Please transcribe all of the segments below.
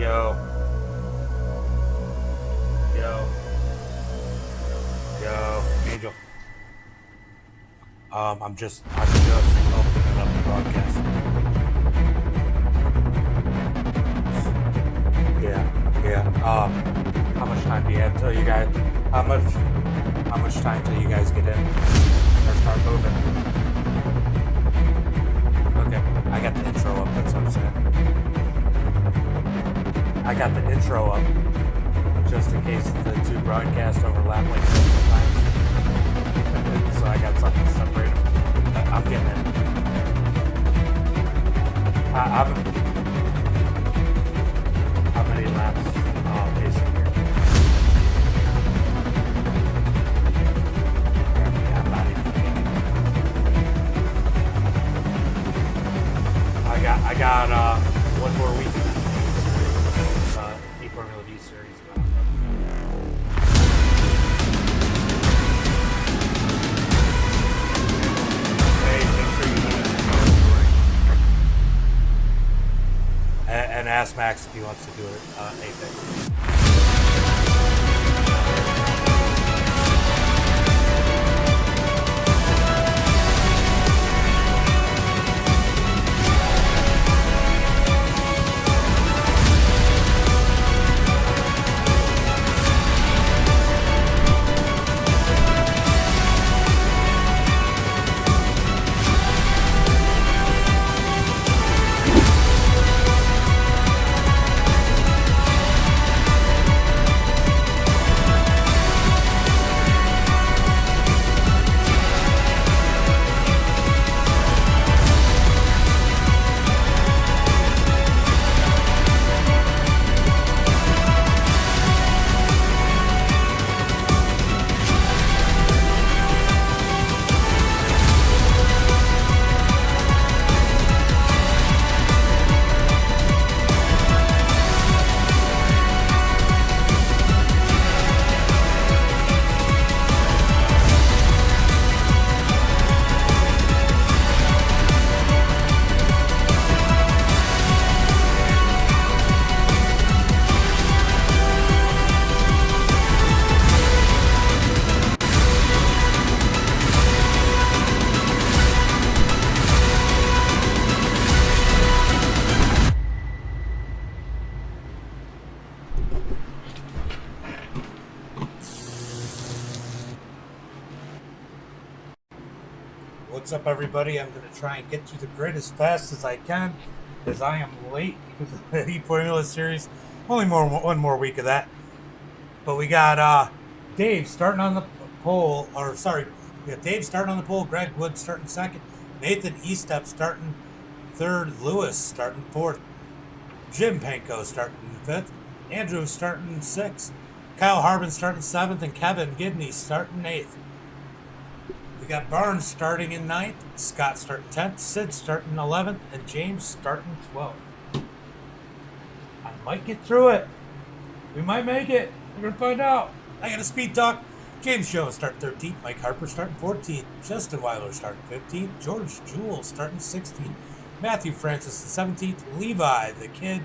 Yo. Yo. Yo. Angel. I'm just opening up the broadcast. Yeah. How much time do you have till you guys? How much time till you guys get in or start moving? Okay, I got the intro up. That's what I'm saying. I got the intro up just in case the two broadcasts overlap like several times. So I got something to separate them. I'm getting it. How many laps pacing here? Yeah, I'm not even thinking. I got one more week of the Formula V series. Hey, make sure you do it. And ask Max if he wants to do it. Apex. What's up, everybody? I'm going to try and get through the grid as fast as I can because I am late because of the E-Formula series. Only one more week of that. But we got Dave starting on the pole, Dave starting on the pole, Greg Wood starting second, Nathan Estep starting third, Lewis starting fourth, Jim Panko starting fifth, Andrew starting sixth, Kyle Harbin starting seventh, and Kevin Gibney starting eighth. We got Barnes starting in 9th, Scott starting 10th, Sid starting 11th, and James starting 12th. I might get through it. We might make it. We're going to find out. I got a speed talk. James Jones starting 13th, Mike Harper starting 14th, Justin Weiler starting 15th, George Jewell starting 16th, Matthew Francis 17th, Levi the Kid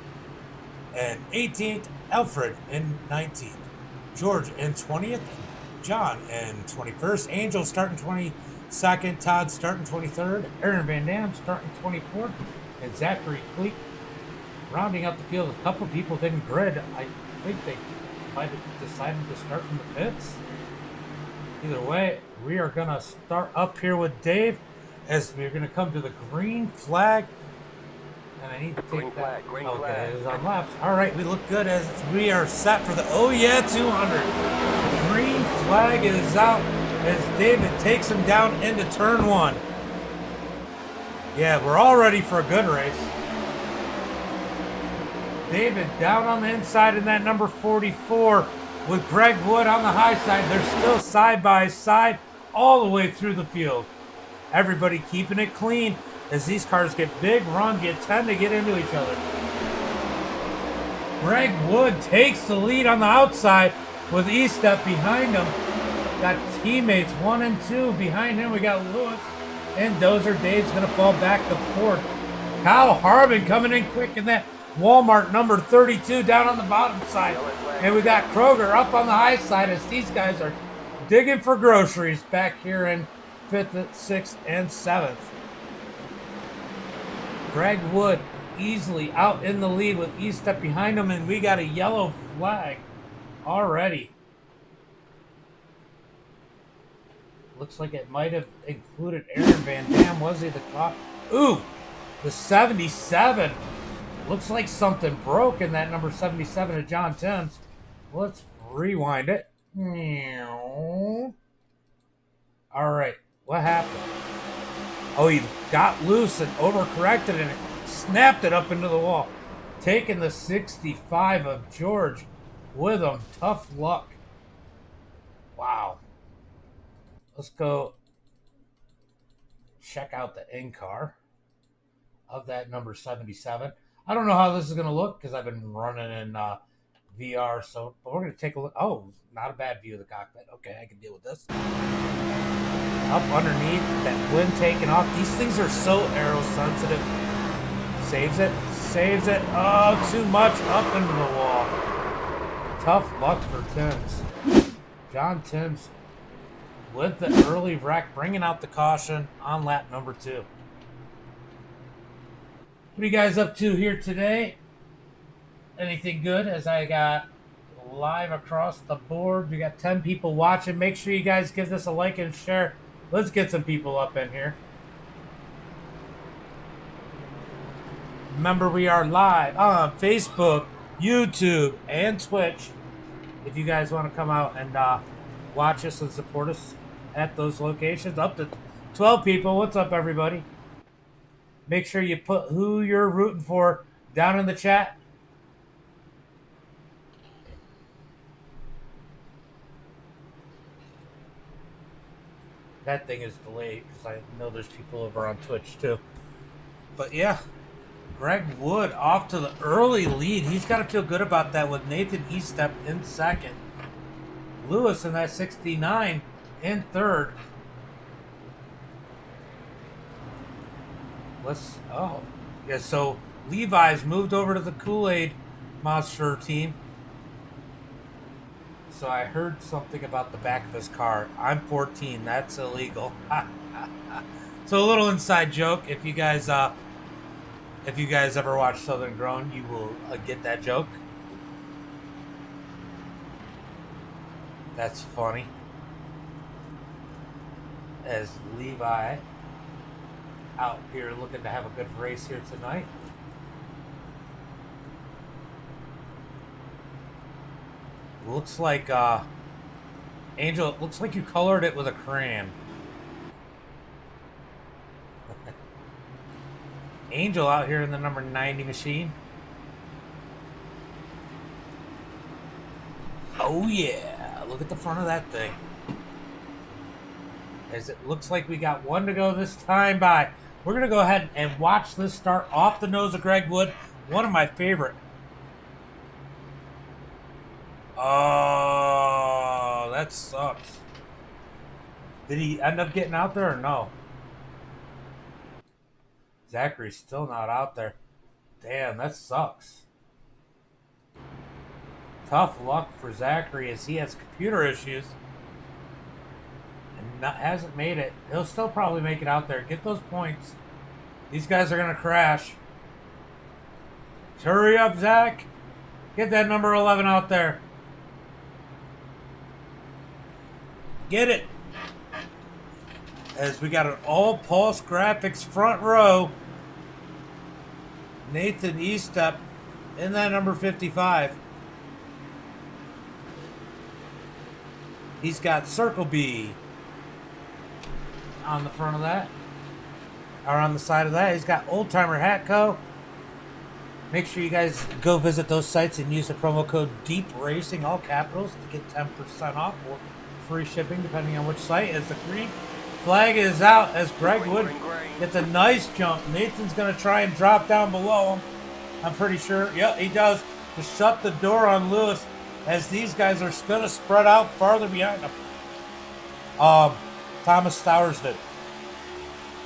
and 18th, Alfred in 19th, George in 20th, John in 21st, Angel starting 22nd, Todd starting 23rd, Aaron Van Dam starting 24th, and Zachary Cleek rounding out the field. A couple of people didn't grid. I think they might have decided to start from the pits. Either way, we are going to start up here with Dave as we're going to come to the green flag. And I need to take that. Green flag. It is on laps. All right, we look good as we are set for the 200. Green flag is out as David takes him down into turn one. Yeah, we're all ready for a good race. David down on the inside in that number 44 with Greg Wood on the high side. They're still side by side all the way through the field. Everybody keeping it clean. As these cars get big runs, you tend to get into each other. Greg Wood takes the lead on the outside with Estep behind him. Got teammates 1 and 2 behind him. We got Lewis and Dozer. Dave's going to fall back to fourth. Kyle Harbin coming in quick in that Walmart number 32 down on the bottom side. And we got Kroger up on the high side as these guys are digging for groceries back here in 5th, 6th, and 7th. Greg Wood easily out in the lead with E-Step behind him, and we got a yellow flag already. Looks like it might have included Aaron Van Dam. Was he the top? Ooh, the 77. Looks like something broke in that number 77 of John Timms. Let's rewind it. All right, what happened? Oh, he got loose and overcorrected and it snapped it up into the wall. Taking the 65 of George with him. Tough luck. Wow. Let's go check out the in-car of that number 77. I don't know how this is going to look because I've been running in VR, but we're going to take a look. Oh, not a bad view of the cockpit. Okay, I can deal with this. Up underneath, that wind taking off. These things are so aero sensitive. Saves it, saves it. Oh, too much up into the wall. Tough luck for Timms. John Timms with the early wreck, bringing out the caution on lap number 2. What are you guys up to here today? Anything good? As I got live across the board. We got 10 people watching. Make sure you guys give this a like and share. Let's get some people up in here. Remember, we are live on Facebook, YouTube, and Twitch. If you guys want to come out and watch us and support us at those locations. Up to 12 people. What's up, everybody? Make sure you put who you're rooting for down in the chat. That thing is delayed because I know there's people over on Twitch too. But yeah, Greg Wood off to the early lead. He's got to feel good about that with Nathan E-Step in second. Lewis in that 69 in third. So Levi's moved over to the Kool-aid Monster team. So I heard something about the back of his car. I'm 14. That's illegal. So a little inside joke. If you guys ever watch Southern Grown, you will get that joke. That's funny. As Levi out here looking to have a good race here tonight. Looks like Angel, it looks like you colored it with a crayon. Angel out here in the number 90 machine. Oh yeah, look at the front of that thing. As it looks like we got one to go this time by. We're going to go ahead and watch this start off the nose of Greg Wood. One of my favorite. Oh, that sucks. Did he end up getting out there or no? Zachary's still not out there. Damn, that sucks. Tough luck for Zachary as he has computer issues. And hasn't made it. He'll still probably make it out there. Get those points. These guys are going to crash. Hurry up, Zach. Get that number 11 out there. Get it. As we got an all-pulse Graphix front row. Nathan E-Step in that number 55. He's got Circle B on the front of that. Or on the side of that. He's got Old Timer Hat Co. Make sure you guys go visit those sites and use the promo code Deep Racing, all capitals, to get 10% off or free shipping depending on which site. As the green flag is out as Greg Wood gets a nice jump. Nathan's going to try and drop down below him. I'm pretty sure. Yep, he does. To shut the door on Lewis as these guys are going to spread out farther behind him. Thomas Stowers did.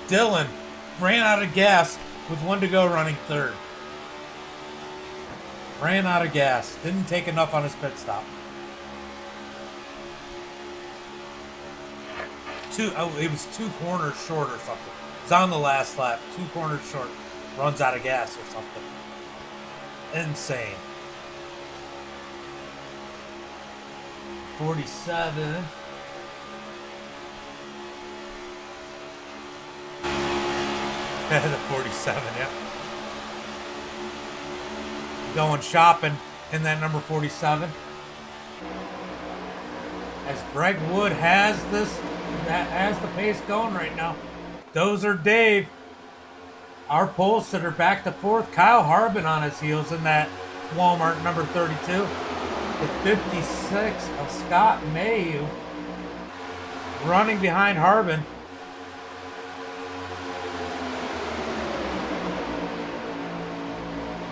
Dylan ran out of gas with one to go running third. Ran out of gas. Didn't take enough on his pit stop. It was 2 corners short or something. It's on the last lap. 2 corners short. Runs out of gas or something. Insane. 47. The 47, yeah. Going shopping in that number 47. As Greg Wood has the pace going right now. Dozer Dave, our pole sitter, back to 4th. Kyle Harbin on his heels in that Walmart number 32. The 56 of Scott Mayhew running behind Harbin.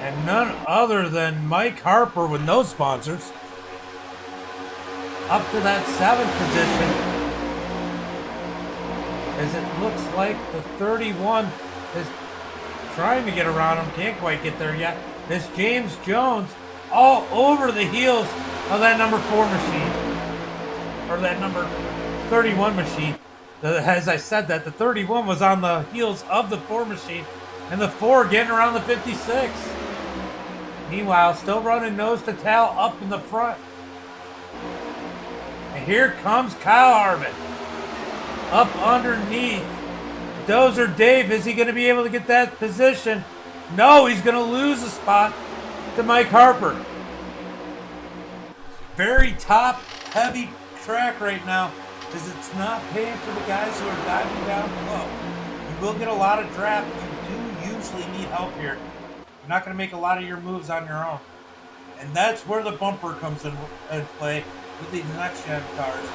And none other than Mike Harper with no sponsors. Up to that 7th position. As it looks like the 31 is trying to get around him. Can't quite get there yet. This James Jones all over the heels of that number 4 machine. Or that number 31 machine. As I said that, the 31 was on the heels of the 4 machine. And the 4 getting around the 56. Meanwhile, still running nose to tail up in the front. And here comes Kyle Harbin. Up underneath Dozer Dave. Is he going to be able to get that position? No, he's going to lose a spot to Mike Harper. Very top heavy track right now, because it's not paying for the guys who are diving down below. You will get a lot of draft. You do usually need help here. You're not going to make a lot of your moves on your own. And that's where the bumper comes in play with these next-gen cars.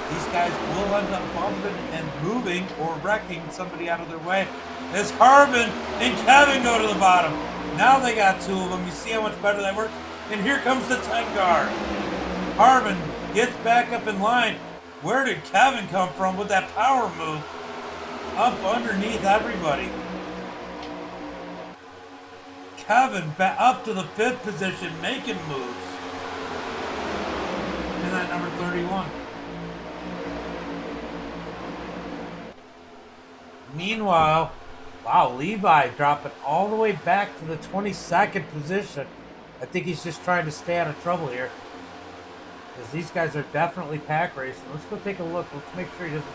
These guys will end up bumping and moving or wrecking somebody out of their way. As Harbin and Kevin go to the bottom. Now they got 2 of them. You see how much better that works? And here comes the 10 car. Harbin gets back up in line. Where did Kevin come from with that power move? Up underneath everybody. Kevin back up to the 5th position, making moves. And that number 31. Meanwhile, wow, Levi dropping all the way back to the 22nd position. I think he's just trying to stay out of trouble here. Because these guys are definitely pack racing. Let's go take a look. Let's make sure he doesn't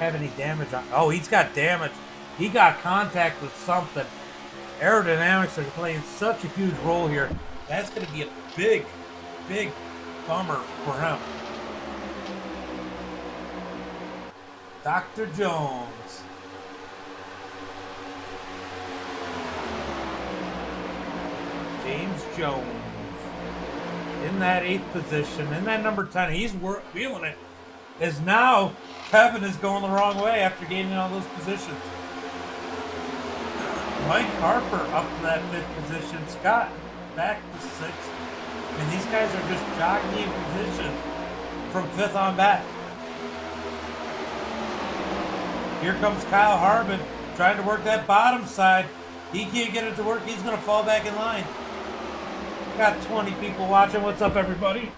have any damage on. Oh, he's got damage. He got contact with something. Aerodynamics are playing such a huge role here. That's going to be a big, big bummer for him. Dr. Jones. James Jones. In that 8th position. In that number 10. He's feeling it. As now, Kevin is going the wrong way after gaining all those positions. Mike Harper up to that 5th position. Scott back to 6th. And these guys are just jockeying position from 5th on back. Here comes Kyle Harbin trying to work that bottom side. He can't get it to work. He's going to fall back in line. Got 20 people watching. What's up, everybody?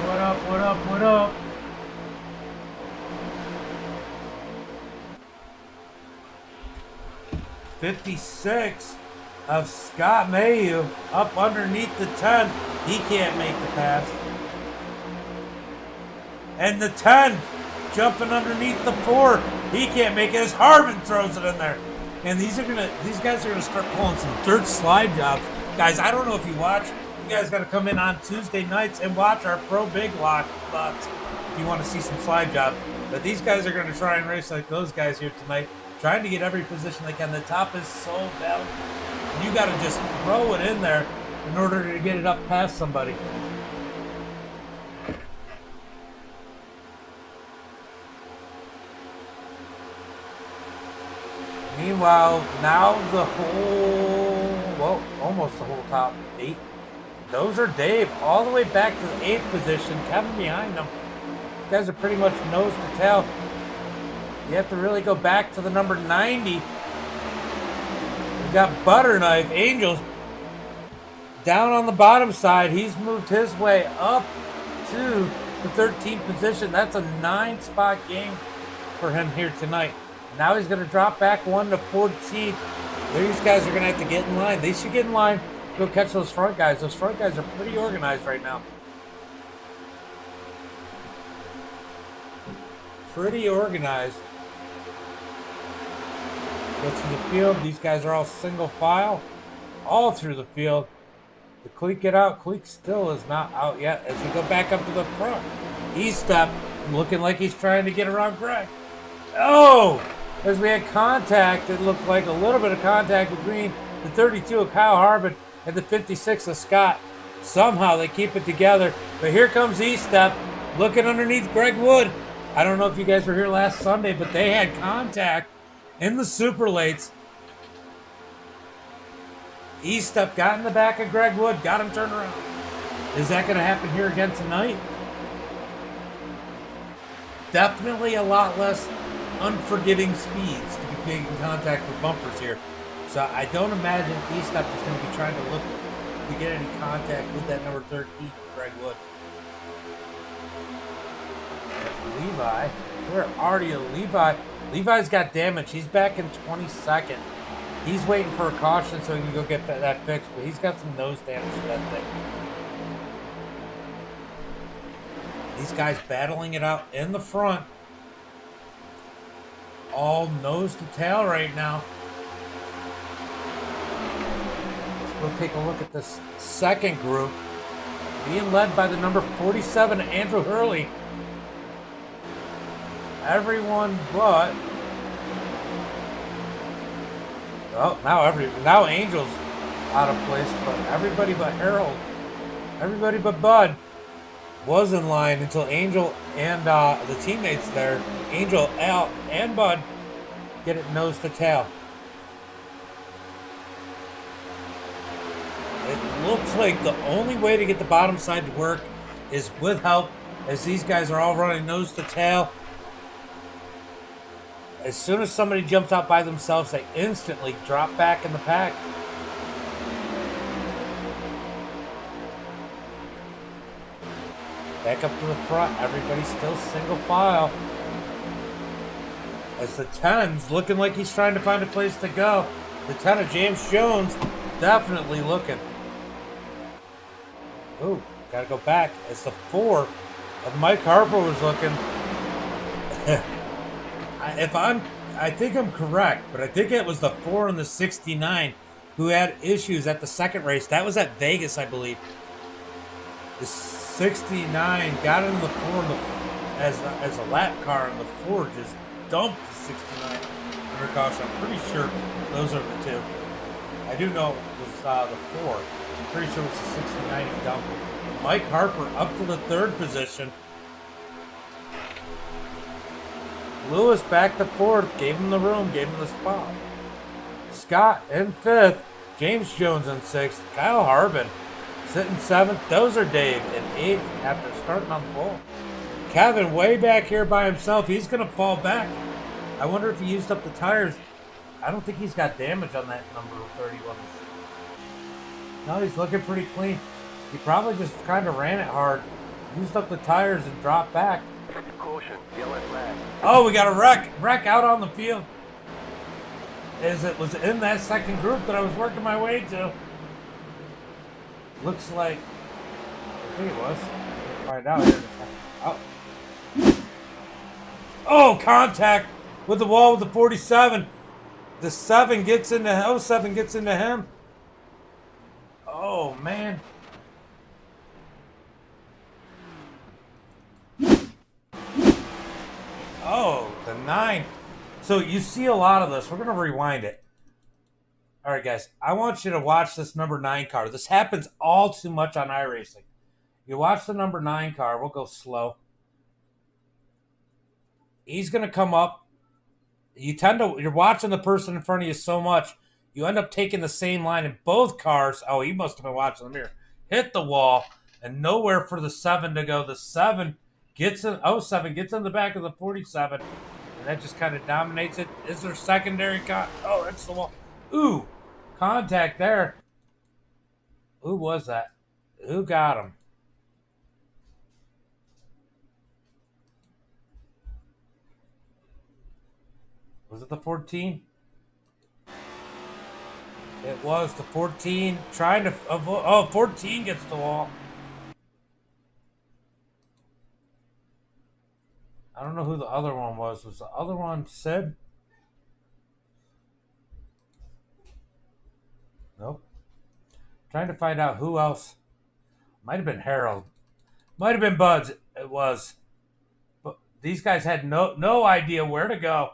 What up, what up, what up? '56 of Scott Mayhew up underneath the 10. He can't make the pass. And the 10 jumping underneath the 4. He can't make it as Harbin throws it in there. And these guys are gonna start pulling some dirt slide jobs. Guys, I don't know if you watch. You guys gotta come in on Tuesday nights and watch our Pro Big lots if you want to see some slide jobs. But these guys are gonna try and race like those guys here tonight, trying to get every position they can. The top is so down. You gotta just throw it in there in order to get it up past somebody. Meanwhile, now the whole, well, almost the whole top 8. Those are Dave all the way back to the 8th position. Kevin behind them. These guys are pretty much nose to tail. You have to really go back to the number 90 We got Butter Knife, Angels, down on the bottom side. He's moved his way up to the 13th position. That's a 9-spot game for him here tonight. Now he's going to drop back 1 to 14th. These guys are going to have to get in line. They should get in line, go catch those front guys. Those front guys are pretty organized right now. Pretty organized. Go to the field. These guys are all single file, all through the field. The Cleek get out. Cleek still is not out yet as we go back up to the front. E-step, looking like he's trying to get around Greg. Oh! As we had contact, it looked like a little bit of contact between the 32 of Kyle Harbin and the 56 of Scott. Somehow they keep it together. But here comes E-step, looking underneath Greg Wood. I don't know if you guys were here last Sunday, but they had contact in the super lates. E-step got in the back of Greg Wood, got him turned around. Is that going to happen here again tonight? Definitely a lot less unforgiving speeds to be making contact with bumpers here. So I don't imagine E-step is going to be trying to look to get any contact with that number 13, Greg Wood. And Levi, where are you, Levi? Levi's got damage. He's back in 22nd. He's waiting for a caution so he can go get that fixed, but he's got some nose damage to that thing. These guys battling it out in the front. All nose to tail right now. Let's go take a look at this second group. Being led by the number 47, Andrew Hurley. Everyone but... Oh, now Angel's out of place, but everybody but Harold, everybody but Bud was in line until Angel and the teammates there, Angel, Al, and Bud, get it nose to tail. It looks like the only way to get the bottom side to work is with help, as these guys are all running nose to tail. As soon as somebody jumps out by themselves, they instantly drop back in the pack. Back up to the front. Everybody's still single file. As the 10's looking like he's trying to find a place to go. The 10 of James Jones definitely looking. Ooh, gotta go back. As the 4 of Mike Harper was looking. I think I'm correct, but I think it was the 4 and the 69 who had issues at the second race. That was at Vegas, I believe. The 69 got in the 4 as a lap car, and the 4 just dumped the 69 under caution. I'm pretty sure those are the two. I do know it was the 4. I'm pretty sure it was the 69 who dumped it. Mike Harper up to the 3rd position. Lewis back to 4th, gave him the room, gave him the spot. Scott in 5th, James Jones in 6th, Kyle Harbin sitting 7th, Dozer Dave in 8th after starting on the pole. Kevin way back here by himself, he's going to fall back. I wonder if he used up the tires. I don't think he's got damage on that number 31. No, he's looking pretty clean. He probably just kind of ran it hard, used up the tires and dropped back. Caution, yellow flag. Oh, we got a wreck out on the field. As it was in that second group that I was working my way to. Looks like, I think it was. We'll find out here in a second. Oh, contact with the wall with the 47. The 7 gets into 07 gets into him. Oh man. Oh, the 9. So you see a lot of this. We're going to rewind it. All right, guys. I want you to watch this number 9 car. This happens all too much on iRacing. You watch the number 9 car. We'll go slow. He's going to come up. You're watching the person in front of you so much, you end up taking the same line in both cars. Oh, he must have been watching the mirror. Hit the wall, and nowhere for the 7 to go. The 7 gets in, 07 gets in the back of the 47, and that just kind of dominates it. Is there secondary cut? Oh, that's the wall. Ooh, contact there. Who was that? Who got him? Was it the 14? It was the 14 trying to avoid. Oh, 14 gets the wall. I don't know who the other one was. Was the other one Sid? Nope. Trying to find out who else. Might have been Harold. Might have been Buds. It was. But these guys had no idea where to go.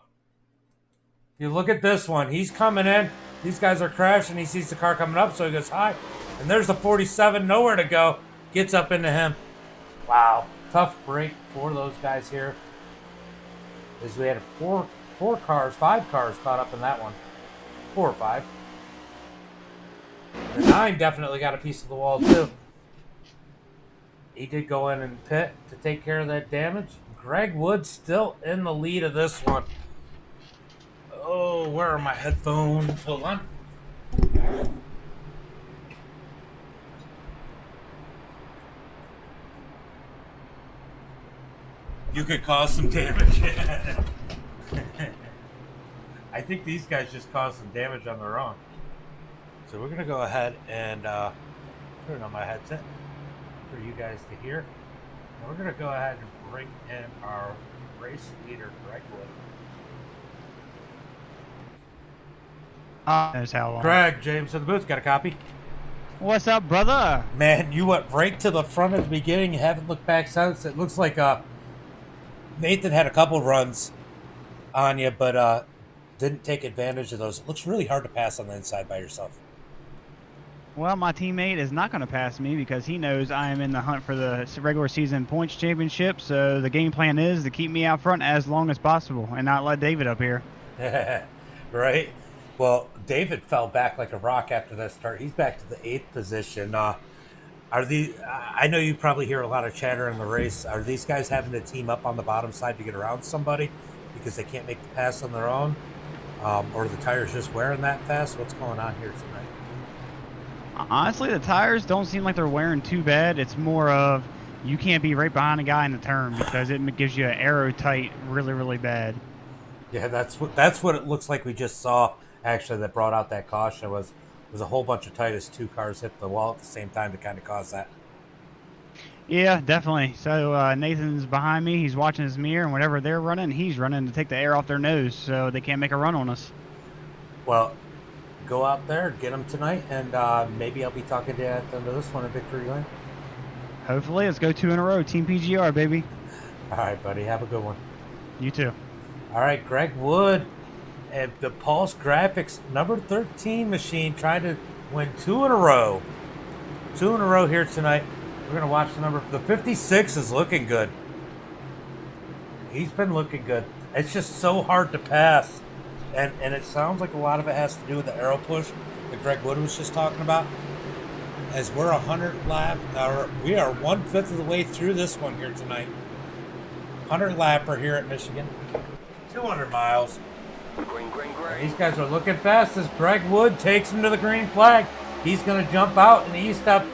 If you look at this one, he's coming in. These guys are crashing. He sees the car coming up, so he goes high. And there's the 47, nowhere to go. Gets up into him. Wow. Tough break for those guys here. As we had five cars caught up in that one. 4 or 5. The 9 definitely got a piece of the wall, too. He did go in and pit to take care of that damage. Greg Wood still in the lead of this one. Oh, where are my headphones? Hold on. You could cause some damage. I think these guys just caused some damage on their own. So we're going to go ahead and turn on my headset for you guys to hear. And we're going to go ahead and bring in our race leader, Greg Wood. There's how long. Greg, James in the booth, got a copy? What's up, brother? Man, you went right to the front at the beginning. You haven't looked back since. It looks like Nathan had a couple runs on you, but didn't take advantage of those. It looks really hard to pass on the inside by yourself. Well, my teammate is not going to pass me because he knows I am in the hunt for the regular season points championship. So the game plan is to keep me out front as long as possible and not let David up here. Right? Well, David fell back like a rock after that start. He's back to the 8th position. I know you probably hear a lot of chatter in the race. Are these guys having to team up on the bottom side to get around somebody because they can't make the pass on their own? Or the tires just wearing that fast? What's going on here tonight? Honestly, the tires don't seem like they're wearing too bad. It's more of you can't be right behind a guy in the turn because it gives you an arrow tight really, really bad. Yeah, that's what it looks like we just saw. Actually, that brought out that caution was a whole bunch of Titus 2 cars hit the wall at the same time to kind of cause that. Yeah, definitely. So Nathan's behind me. He's watching his mirror, and whenever they're running, he's running to take the air off their nose so they can't make a run on us. Well, go out there, get them tonight, and maybe I'll be talking to you at the end of this one at Victory Lane. Hopefully. Let's go 2 in a row. Team PGR, baby. All right, buddy. Have a good one. You too. All right, Greg Wood at the Pulse Graphix number 13 machine trying to win 2 in a row. 2 in a row here tonight. We're going to watch the number. The 56 is looking good. He's been looking good. It's just so hard to pass. And it sounds like a lot of it has to do with the arrow push that Greg Wood was just talking about. As we're 100 lap, we are 1/5 of the way through this one here tonight. 100 lapper here at Michigan. 200 miles. Green, green, green. These guys are looking fast as Greg Wood takes him to the green flag. He's going to jump out, and the E-step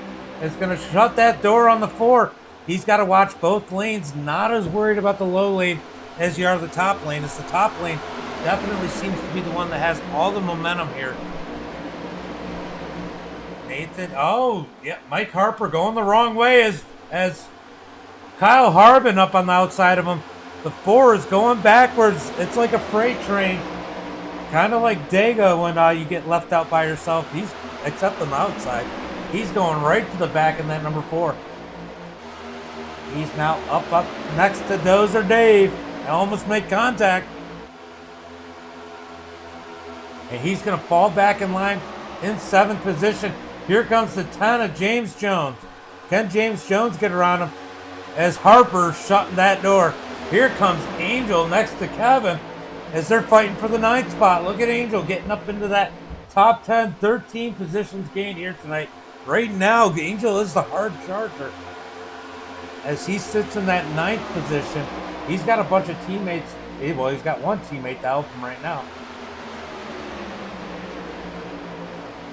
is going to shut that door on the 4. He's got to watch both lanes. Not as worried about the low lane as you are the top lane. As the top lane definitely seems to be the one that has all the momentum here. Nathan, oh, yeah, Mike Harper going the wrong way as Kyle Harbin up on the outside of him. The 4 is going backwards. It's like a freight train. Kind of like Daga when you get left out by yourself. Except on the outside. He's going right to the back in that number 4. He's now up next to Dozer Dave. I almost made contact. And he's going to fall back in line in 7th position. Here comes the 10 of James Jones. Can James Jones get around him as Harper's shutting that door? Here comes Angel next to Kevin as they're fighting for the 9th spot. Look at Angel getting up into that top 10, 13 positions gained here tonight. Right now, Angel is the hard charger. As he sits in that 9th position, he's got a bunch of teammates. Well, he's got one teammate to help him right now.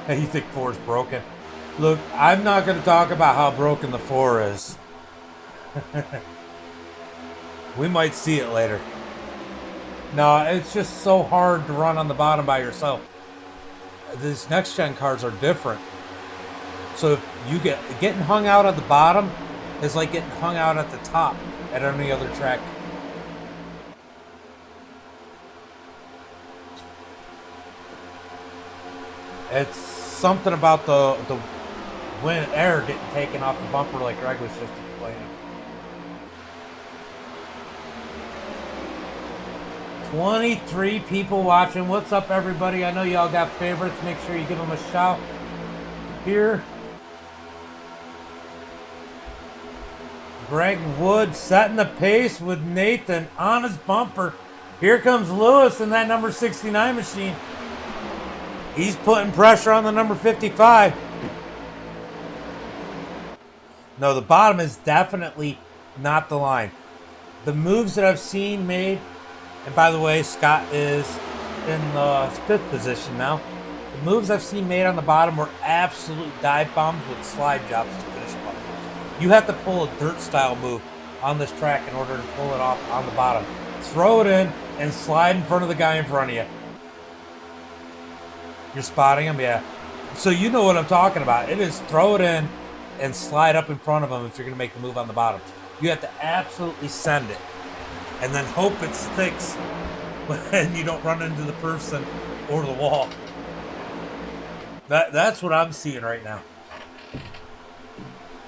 You think 4 is broken? Look, I'm not going to talk about how broken the 4 is. We might see it later. No, it's just so hard to run on the bottom by yourself. These next-gen cars are different. So if you getting hung out at the bottom is like getting hung out at the top at any other track. It's something about the wind air getting taken off the bumper like Greg was just explaining. 23 people watching. What's up, everybody? I know y'all got favorites. Make sure you give them a shout here. Greg Wood setting the pace with Nathan on his bumper. Here comes Lewis in that number 69 machine. He's putting pressure on the number 55. No, the bottom is definitely not the line. The moves that I've seen made, and by the way, Scott is in the 5th position now. The moves I've seen made on the bottom were absolute dive bombs with slide jobs to finish them up. You have to pull a dirt style move on this track in order to pull it off on the bottom. Throw it in and slide in front of the guy in front of you. You're spotting him? Yeah. So you know what I'm talking about. It is throw it in and slide up in front of him if you're going to make the move on the bottom. You have to absolutely send it. And then hope it sticks when you don't run into the person or the wall. That's what I'm seeing right now.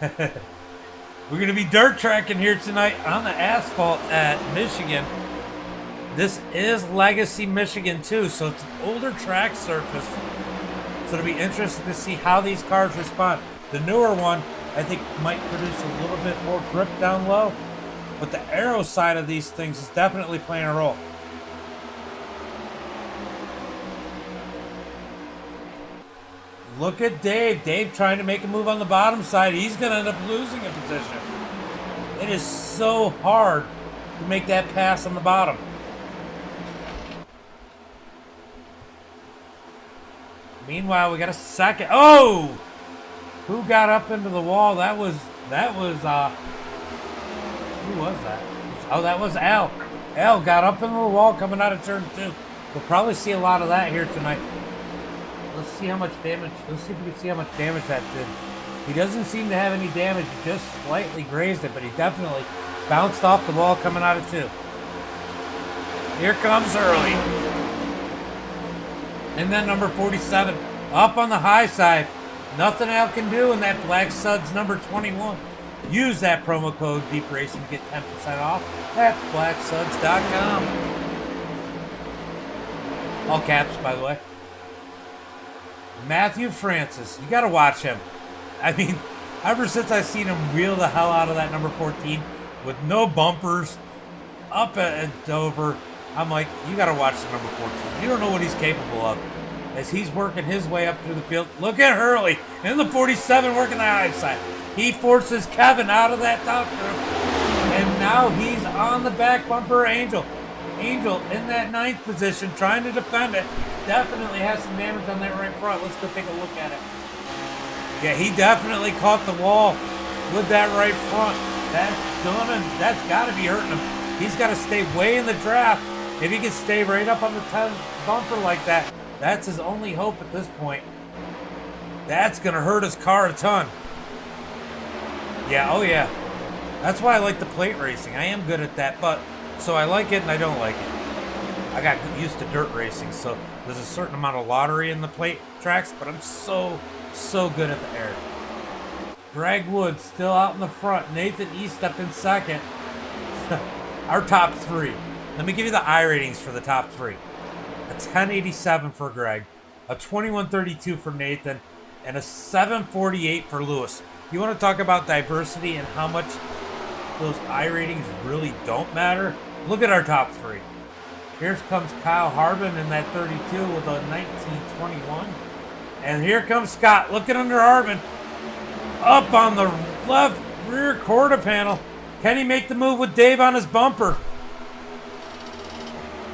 We're going to be dirt tracking here tonight on the asphalt at Michigan. This is Legacy Michigan too, so it's an older track surface. So it'll be interesting to see how these cars respond. The newer one, I think, might produce a little bit more grip down low, but the aero side of these things is definitely playing a role. Look at Dave. Dave trying to make a move on the bottom side. He's going to end up losing a position. It is so hard to make that pass on the bottom. Meanwhile, we got a second. Oh! Who got up into the wall? That was, who was that? Oh, that was Al. Al got up into the wall coming out of turn 2. We'll probably see a lot of that here tonight. Let's see how much damage, let's see if we can see how much damage that did. He doesn't seem to have any damage, he just slightly grazed it, but he definitely bounced off the wall coming out of 2. Here comes Early. And then number 47, up on the high side. Nothing Al can do in that Black Suds number 21. Use that promo code Deep Racing to get 10% off at blacksuds.com. All caps, by the way. Matthew Francis, you got to watch him. I mean, ever since I've seen him wheel the hell out of that number 14 with no bumpers up at Dover, I'm like, you got to watch the number 14. You don't know what he's capable of as he's working his way up through the field. Look at Hurley in the 47 working the high side. He forces Kevin out of that top group, and now he's on the back bumper. Angel in that 9th position trying to defend it. Definitely has some damage on that right front. Let's go take a look at it. Yeah, he definitely caught the wall with that right front. That's got to be hurting him. He's got to stay way in the draft. If he can stay right up on the bumper like that, that's his only hope at this point. That's going to hurt his car a ton. Yeah, oh yeah. That's why I like the plate racing. I am good at that, but so I like it and I don't like it. I got used to dirt racing, so there's a certain amount of lottery in the plate tracks, but I'm so good at the air. Greg Wood still out in the front. Nathan East up in second. Our top 3. Let me give you the I ratings for the top 3. A 1087 for Greg, a 2132 for Nathan, and a 748 for Lewis. You want to talk about diversity and how much those I ratings really don't matter? Look at our top 3. Here comes Kyle Harbin in that 32 with a 1921. And here comes Scott looking under Harbin. Up on the left rear quarter panel. Can he make the move with Dave on his bumper?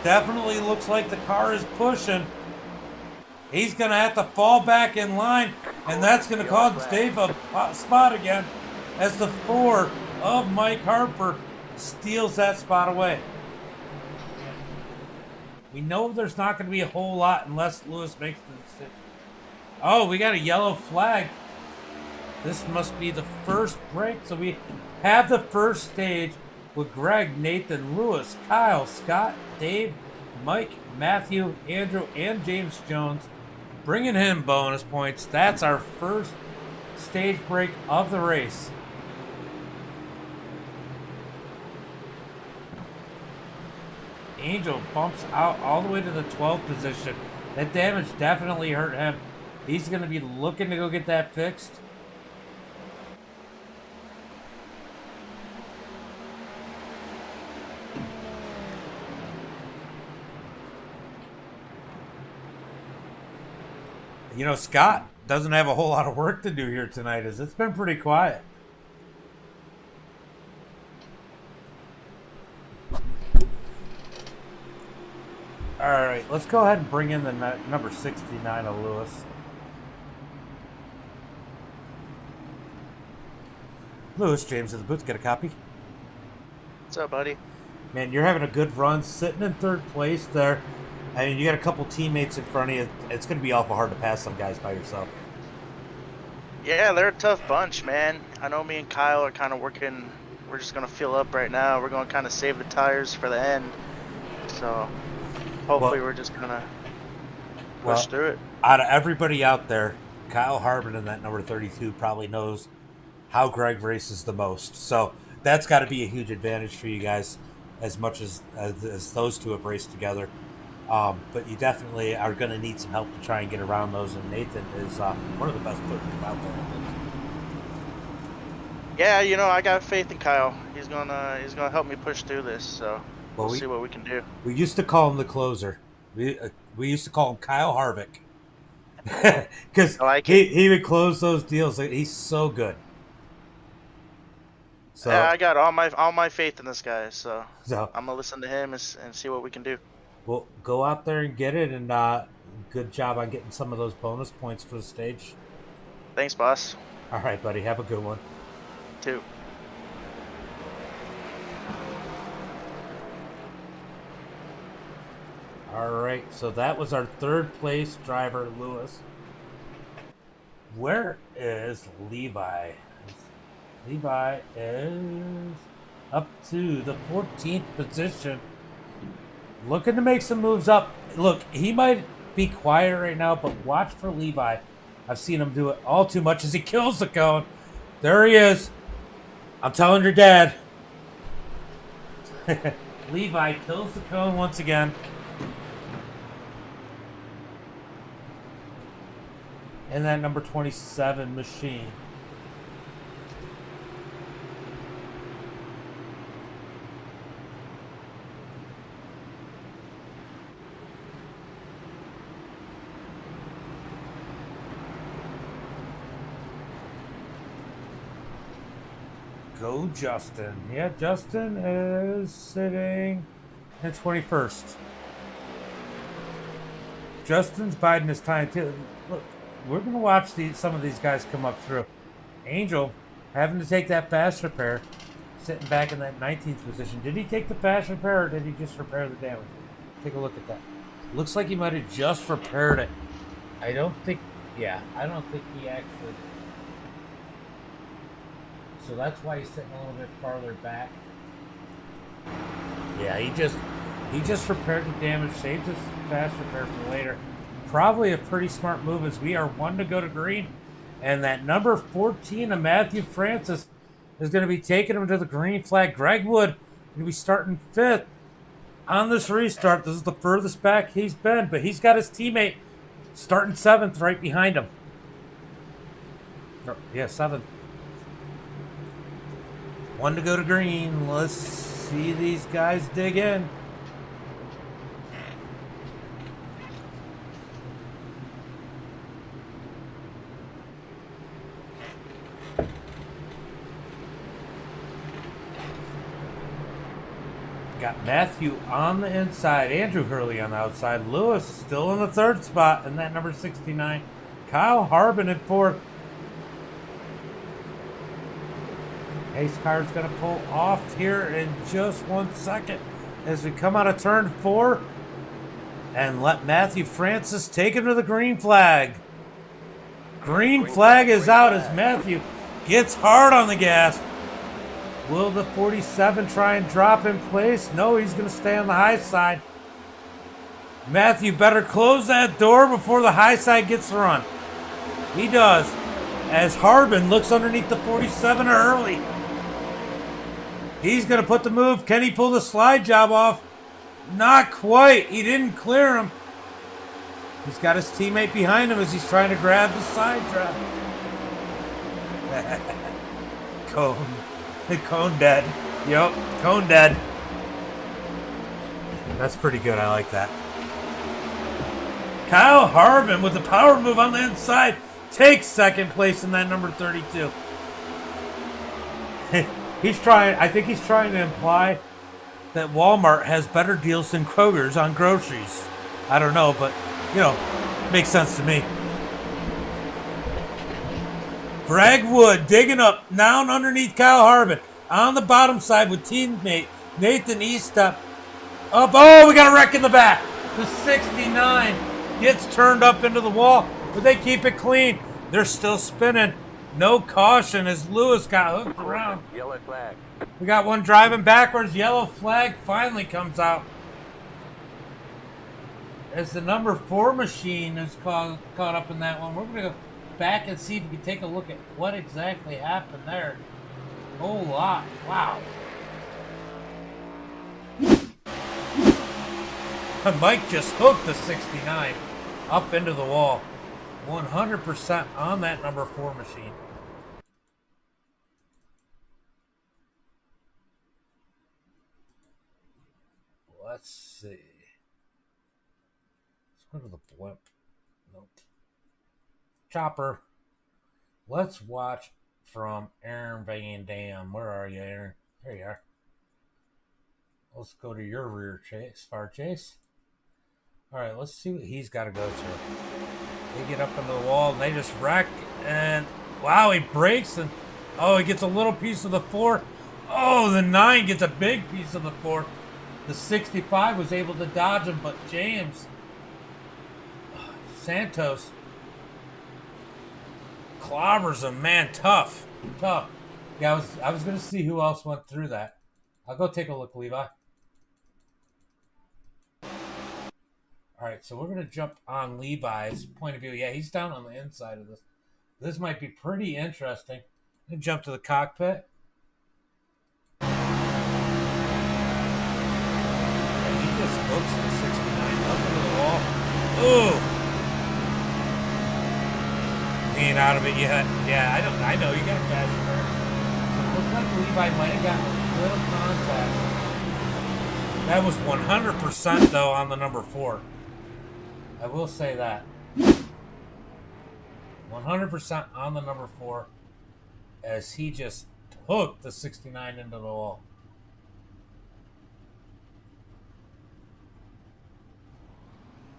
Definitely looks like the car is pushing. He's going to have to fall back in line, and that's going to cause Dave a spot again as the 4 of Mike Harper steals that spot away. We know there's not going to be a whole lot unless Lewis makes the decision. Oh, we got a yellow flag. This must be the first break. So we have the first stage with Greg, Nathan, Lewis, Kyle, Scott, Dave, Mike, Matthew, Andrew, and James Jones, bringing in bonus points. That's our first stage break of the race. Angel bumps out all the way to the 12th position. That damage definitely hurt him. He's going to be looking to go get that fixed. You know, Scott doesn't have a whole lot of work to do here tonight, as it's been pretty quiet. All right, let's go ahead and bring in the number 69 of Lewis. Lewis, James of the booth, get a copy. What's up, buddy? Man, you're having a good run, sitting in third place there. I mean, you got a couple teammates in front of you. It's going to be awful hard to pass some guys by yourself. Yeah, they're a tough bunch, man. I know me and Kyle are kind of working. We're just going to fill up right now. We're going to kind of save the tires for the end. So hopefully we're just going to push through it. Out of everybody out there, Kyle Harbin in that number 32 probably knows how Greg races the most. So that's got to be a huge advantage for you guys, as much as those two have raced together. But you definitely are going to need some help to try and get around those. And Nathan is one of the best players out there, I think. Yeah, you know, I got faith in Kyle. He's gonna help me push through this. So we'll see what we can do. We used to call him the closer. We used to call him Kyle Harvick because he would close those deals. He's so good. So yeah, I got all my faith in this guy. So I'm gonna listen to him and see what we can do. Well, go out there and get it, and good job on getting some of those bonus points for the stage. Thanks, boss. All right, buddy. Have a good one. Too. All right, so that was our third place driver, Lewis. Where is Levi? Levi is up to the 14th position. Looking to make some moves up. Look, he might be quiet right now, but watch for Levi. I've seen him do it all too much as he kills the cone. There he is. I'm telling your dad. Levi kills the cone once again. And that number 27 machine. Go Justin. Yeah, Justin is sitting in 21st. Justin's biding his time too. Look, we're going to watch some of these guys come up through. Angel having to take that fast repair, sitting back in that 19th position. Did he take the fast repair or did he just repair the damage? Take a look at that. Looks like he might have just repaired it. I don't think he actually. So that's why he's sitting a little bit farther back. Yeah, he just repaired the damage, saved his fast repair for later. Probably a pretty smart move, as we are one to go to green. And that number 14 of Matthew Francis is going to be taking him to the green flag. Greg Wood going to be starting 5th on this restart. This is the furthest back he's been, but he's got his teammate starting 7th right behind him. Oh, yeah, 7th. One to go to green. Let's see these guys dig in. Got Matthew on the inside, Andrew Hurley on the outside, Lewis still in the third spot in that number 69. Kyle Harbin in fourth. Pace car is going to pull off here in just 1 second as we come out of turn 4 and let Matthew Francis take him to the green flag. Green flag is out as Matthew gets hard on the gas. Will the 47 try and drop in place? No, he's going to stay on the high side. Matthew better close that door before the high side gets run. He does, as Harbin looks underneath the 47 early. He's going to put the move. Can he pull the slide job off? Not quite. He didn't clear him. He's got his teammate behind him as he's trying to grab the side drop. Cone dead. Yep, cone dead. That's pretty good. I like that. Kyle Harbin with the power move on the inside takes second place in that number 32. I think he's trying to imply that Walmart has better deals than Kroger's on groceries. I don't know, but, you know, makes sense to me. Greg Wood digging up down underneath Kyle Harbin on the bottom side with teammate Nathan Eastep. Up, oh, we got a wreck in the back. The 69 gets turned up into the wall, but they keep it clean. They're still spinning. No caution as Lewis got hooked around. Yellow flag. We got one driving backwards. Yellow flag finally comes out. As the number 4 machine is caught up in that one, we're going to go back and see if we can take a look at what exactly happened there. A whole lot. Wow. Mike just hooked the 69 up into the wall. 100% on that number 4 machine. Let's see. Let's go to the blimp. Nope. Chopper. Let's watch from Aaron Van Dam. Where are you, Aaron? There you are. Let's go to your rear chase, far chase. All right, let's see what he's got to go through. They get up into the wall and they just wreck. And wow, he breaks and oh, he gets a little piece of the 4. Oh, the 9 gets a big piece of the 4. The 65 was able to dodge him, but James Santos clobbers him. Man, tough. Yeah, I was going to see who else went through that. I'll go take a look, Levi. All right, so we're going to jump on Levi's point of view. Yeah, he's down on the inside of this. This might be pretty interesting. I'm going to jump to the cockpit. And he just hooks the 69 up into the wall. Ooh! He ain't out of it yet. Yeah, I know. You got a bad turn. So it looks like Levi might have gotten a little contact. That was 100% though on the number 4. I will say that. 100% on the number 4 as he just hooked the 69 into the wall.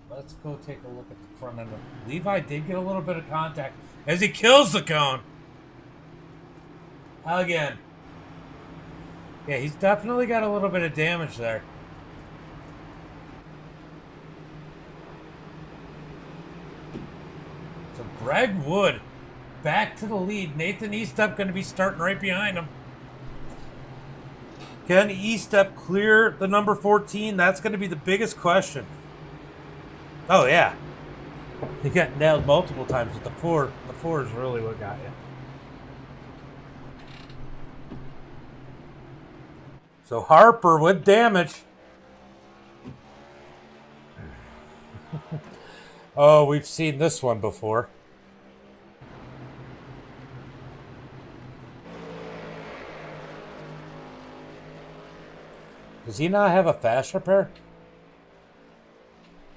Let's go take a look at the front end. Levi did get a little bit of contact as he kills the cone. Again. Yeah, he's definitely got a little bit of damage there. So Greg Wood back to the lead. Nathan Eastep going to be starting right behind him. Can Eastep clear the number 14? That's going to be the biggest question. Oh, yeah. He got nailed multiple times with the 4. The 4 is really what got you. So Harper with damage. Oh, we've seen this one before. Does he not have a fast repair?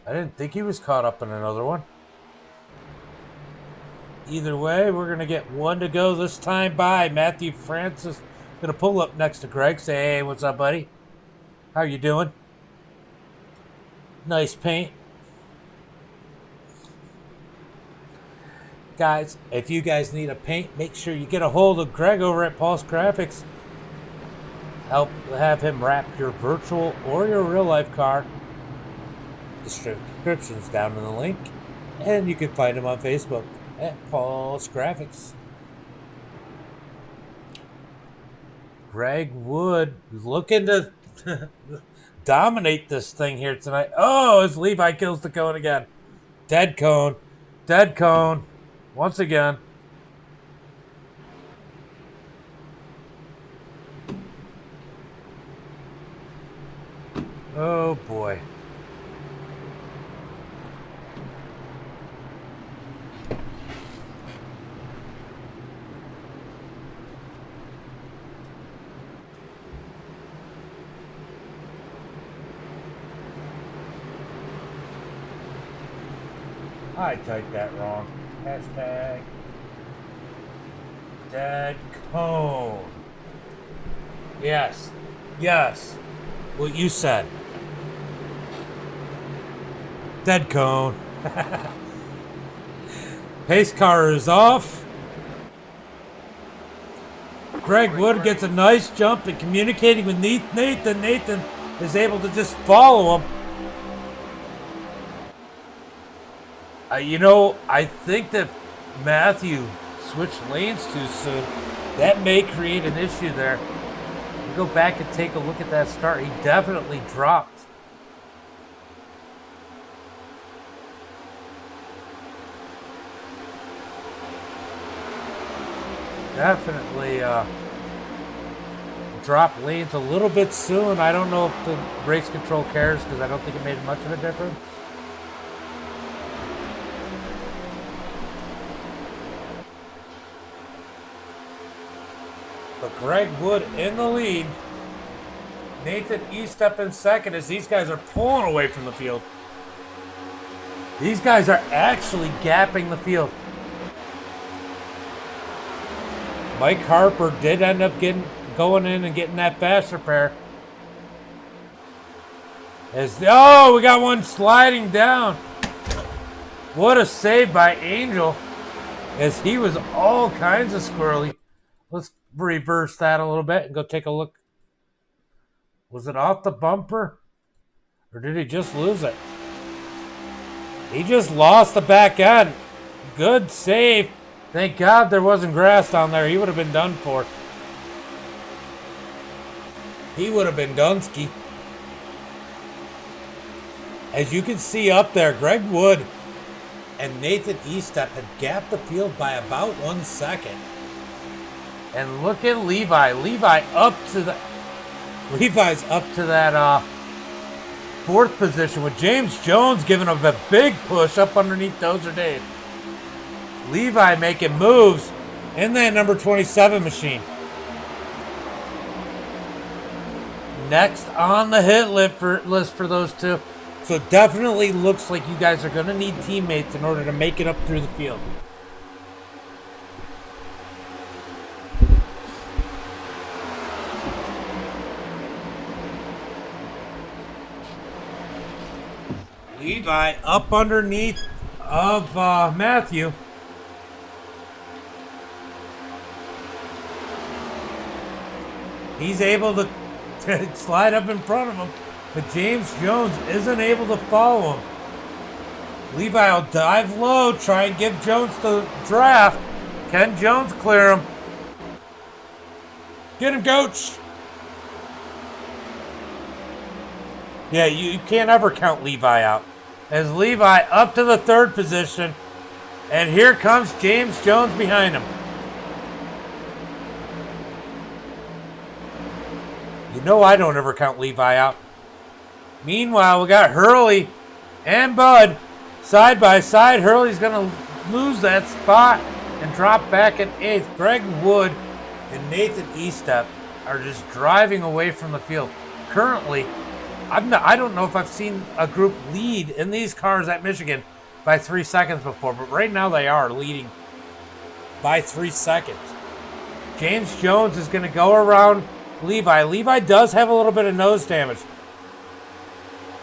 I didn't think he was caught up in another one. Either way, we're going to get one to go this time by. Matthew Francis going to pull up next to Greg. Say, hey, what's up, buddy? How you doing? Nice paint. Guys, if you guys need a paint, make sure you get a hold of Greg over at Pulse Graphix. Help have him wrap your virtual or your real life car. Description's down in the link. And you can find him on Facebook at Pulse Graphix. Greg Wood looking to dominate this thing here tonight. Oh, as Levi kills the cone again. Dead cone. Dead cone. Once again. Oh boy. I typed that wrong. Hashtag dead cone. Yes. Yes. What you said. Dead cone. Pace car is off. Greg Wood gets a nice jump and communicating with Nathan. Nathan is able to just follow him. You know, I think that Matthew switched lanes too soon. That may create an issue there. We go back and take a look at that start. He definitely dropped. Definitely dropped lanes a little bit soon. I don't know if the race control cares because I don't think it made much of a difference. But Greg Wood in the lead. Nathan Estep in second as these guys are pulling away from the field. These guys are actually gapping the field. Mike Harper did end up going in and getting that faster pair. Oh, we got one sliding down. What a save by Angel as he was all kinds of squirrely. Let's reverse that a little bit and go take a look. Was it off the bumper? Or did he just lose it? He just lost the back end. Good save. Thank God there wasn't grass down there. He would have been done for. He would have been Dunsky. As you can see up there, Greg Wood and Nathan Estep had gapped the field by about 1 second. And look at Levi. Levi's up to that fourth position with James Jones giving him a big push up underneath Dozer Dave. Levi making moves in that number 27 machine. Next on the hit list for those two. So definitely looks like you guys are going to need teammates in order to make it up through the field. Levi up underneath of Matthew. He's able to slide up in front of him, but James Jones isn't able to follow him. Levi will dive low, try and give Jones the draft. Can Jones clear him? Get him, coach. Yeah, you can't ever count Levi out. As Levi up to the third position, and here comes James Jones behind him. You know I don't ever count Levi out. Meanwhile, we got Hurley and Bud side by side. Hurley's going to lose that spot and drop back in eighth. Greg Wood and Nathan Estep are just driving away from the field. Currently, I don't know if I've seen a group lead in these cars at Michigan by 3 seconds before, but right now they are leading by 3 seconds. James Jones is going to go around Levi. Levi does have a little bit of nose damage.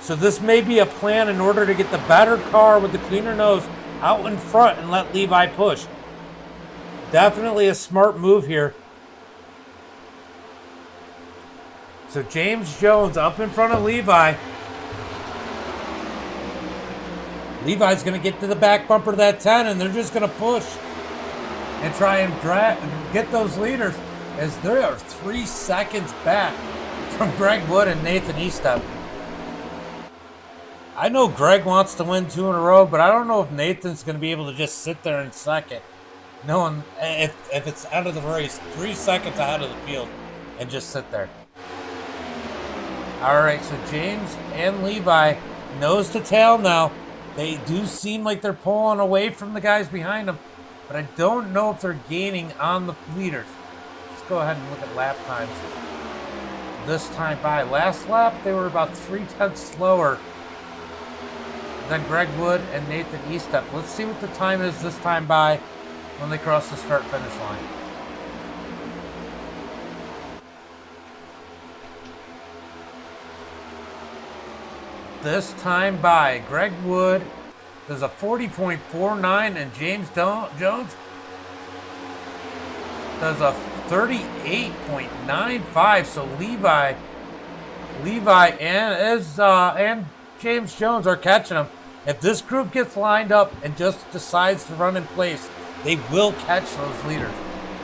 So this may be a plan in order to get the better car with the cleaner nose out in front and let Levi push. Definitely a smart move here. So James Jones up in front of Levi. Levi's going to get to the back bumper of that 10, and they're just going to push and try and get those leaders, as they are 3 seconds back from Greg Wood and Nathan Estep. I know Greg wants to win 2 in a row, but I don't know if Nathan's going to be able to just sit there in second, knowing if it's out of the race, 3 seconds ahead of the field, and just sit there. All right, so James and Levi nose to tail now. They do seem like they're pulling away from the guys behind them, but I don't know if they're gaining on the leaders. Let's go ahead and look at lap times. This time by last lap, they were about 0.3 slower than Greg Wood and Nathan Estep. Let's see what the time is this time by when they cross the start-finish line. This time by Greg Wood does a 40.49, and James Jones does a 38.95. So Levi and James Jones are catching them. If this group gets lined up and just decides to run in place, they will catch those leaders.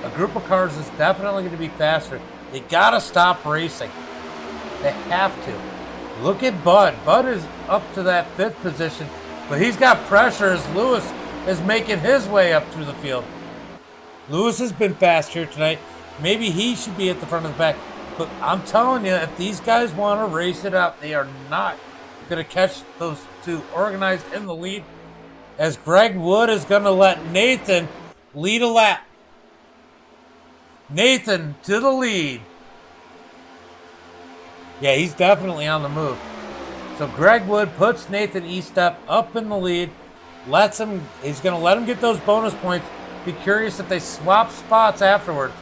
A group of cars is definitely going to be faster. They got to stop racing. They have to. Look at Bud. Bud is up to that 5th position, but he's got pressure as Lewis is making his way up through the field. Lewis has been fast here tonight. Maybe he should be at the front of the pack. But I'm telling you, if these guys want to race it up, they are not going to catch those two organized in the lead, as Greg Wood is going to let Nathan lead a lap. Nathan to the lead. Yeah, he's definitely on the move. So Greg Wood puts Nathan Estep up in the lead. He's going to let him get those bonus points. Be curious if they swap spots afterwards.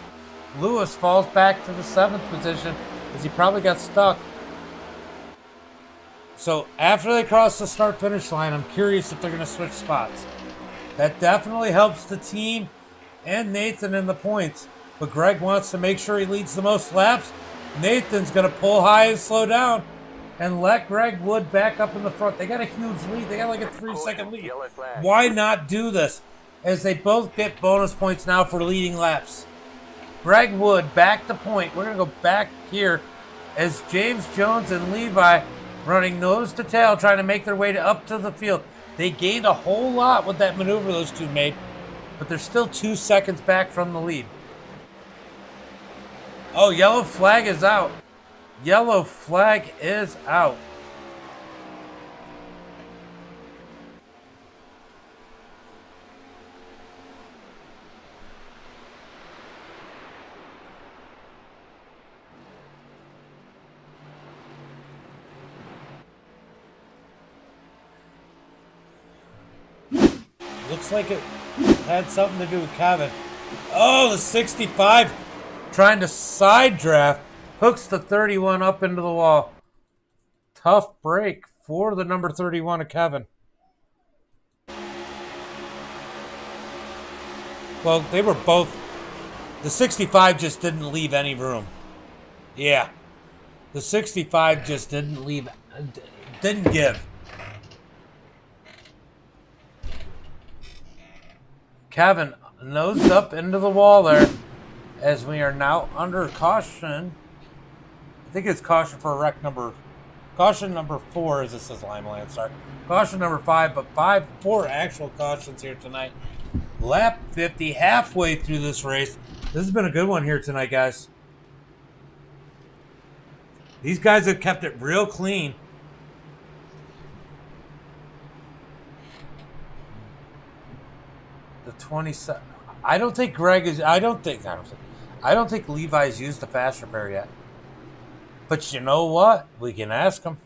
Lewis falls back to the 7th position as he probably got stuck. So after they cross the start-finish line, I'm curious if they're going to switch spots. That definitely helps the team and Nathan in the points. But Greg wants to make sure he leads the most laps. Nathan's going to pull high and slow down and let Greg Wood back up in the front. They got a huge lead. They got like a 3-second lead. Why not do this? As they both get bonus points now for leading laps. Greg Wood back to point. We're going to go back here as James Jones and Levi running nose to tail, trying to make their way up to the field. They gained a whole lot with that maneuver those two made, but they're still 2 seconds back from the lead. Oh, yellow flag is out. Yellow flag is out. Looks like it had something to do with Kevin. Oh, the 65 trying to side draft. Hooks the 31 up into the wall. Tough break for the number 31 of Kevin. Well, they were both. The 65 just didn't leave any room. Yeah. The 65 just didn't leave. Didn't give. Kevin nosed up into the wall there as we are now under caution. I think it's caution for wreck number. Caution number 4 as it says Lima Landstar. Caution number 5, but 4 actual cautions here tonight. Lap 50, halfway through this race. This has been a good one here tonight, guys. These guys have kept it real clean. The 27. I don't think Levi's used the fast repair yet. But you know what? We can ask him.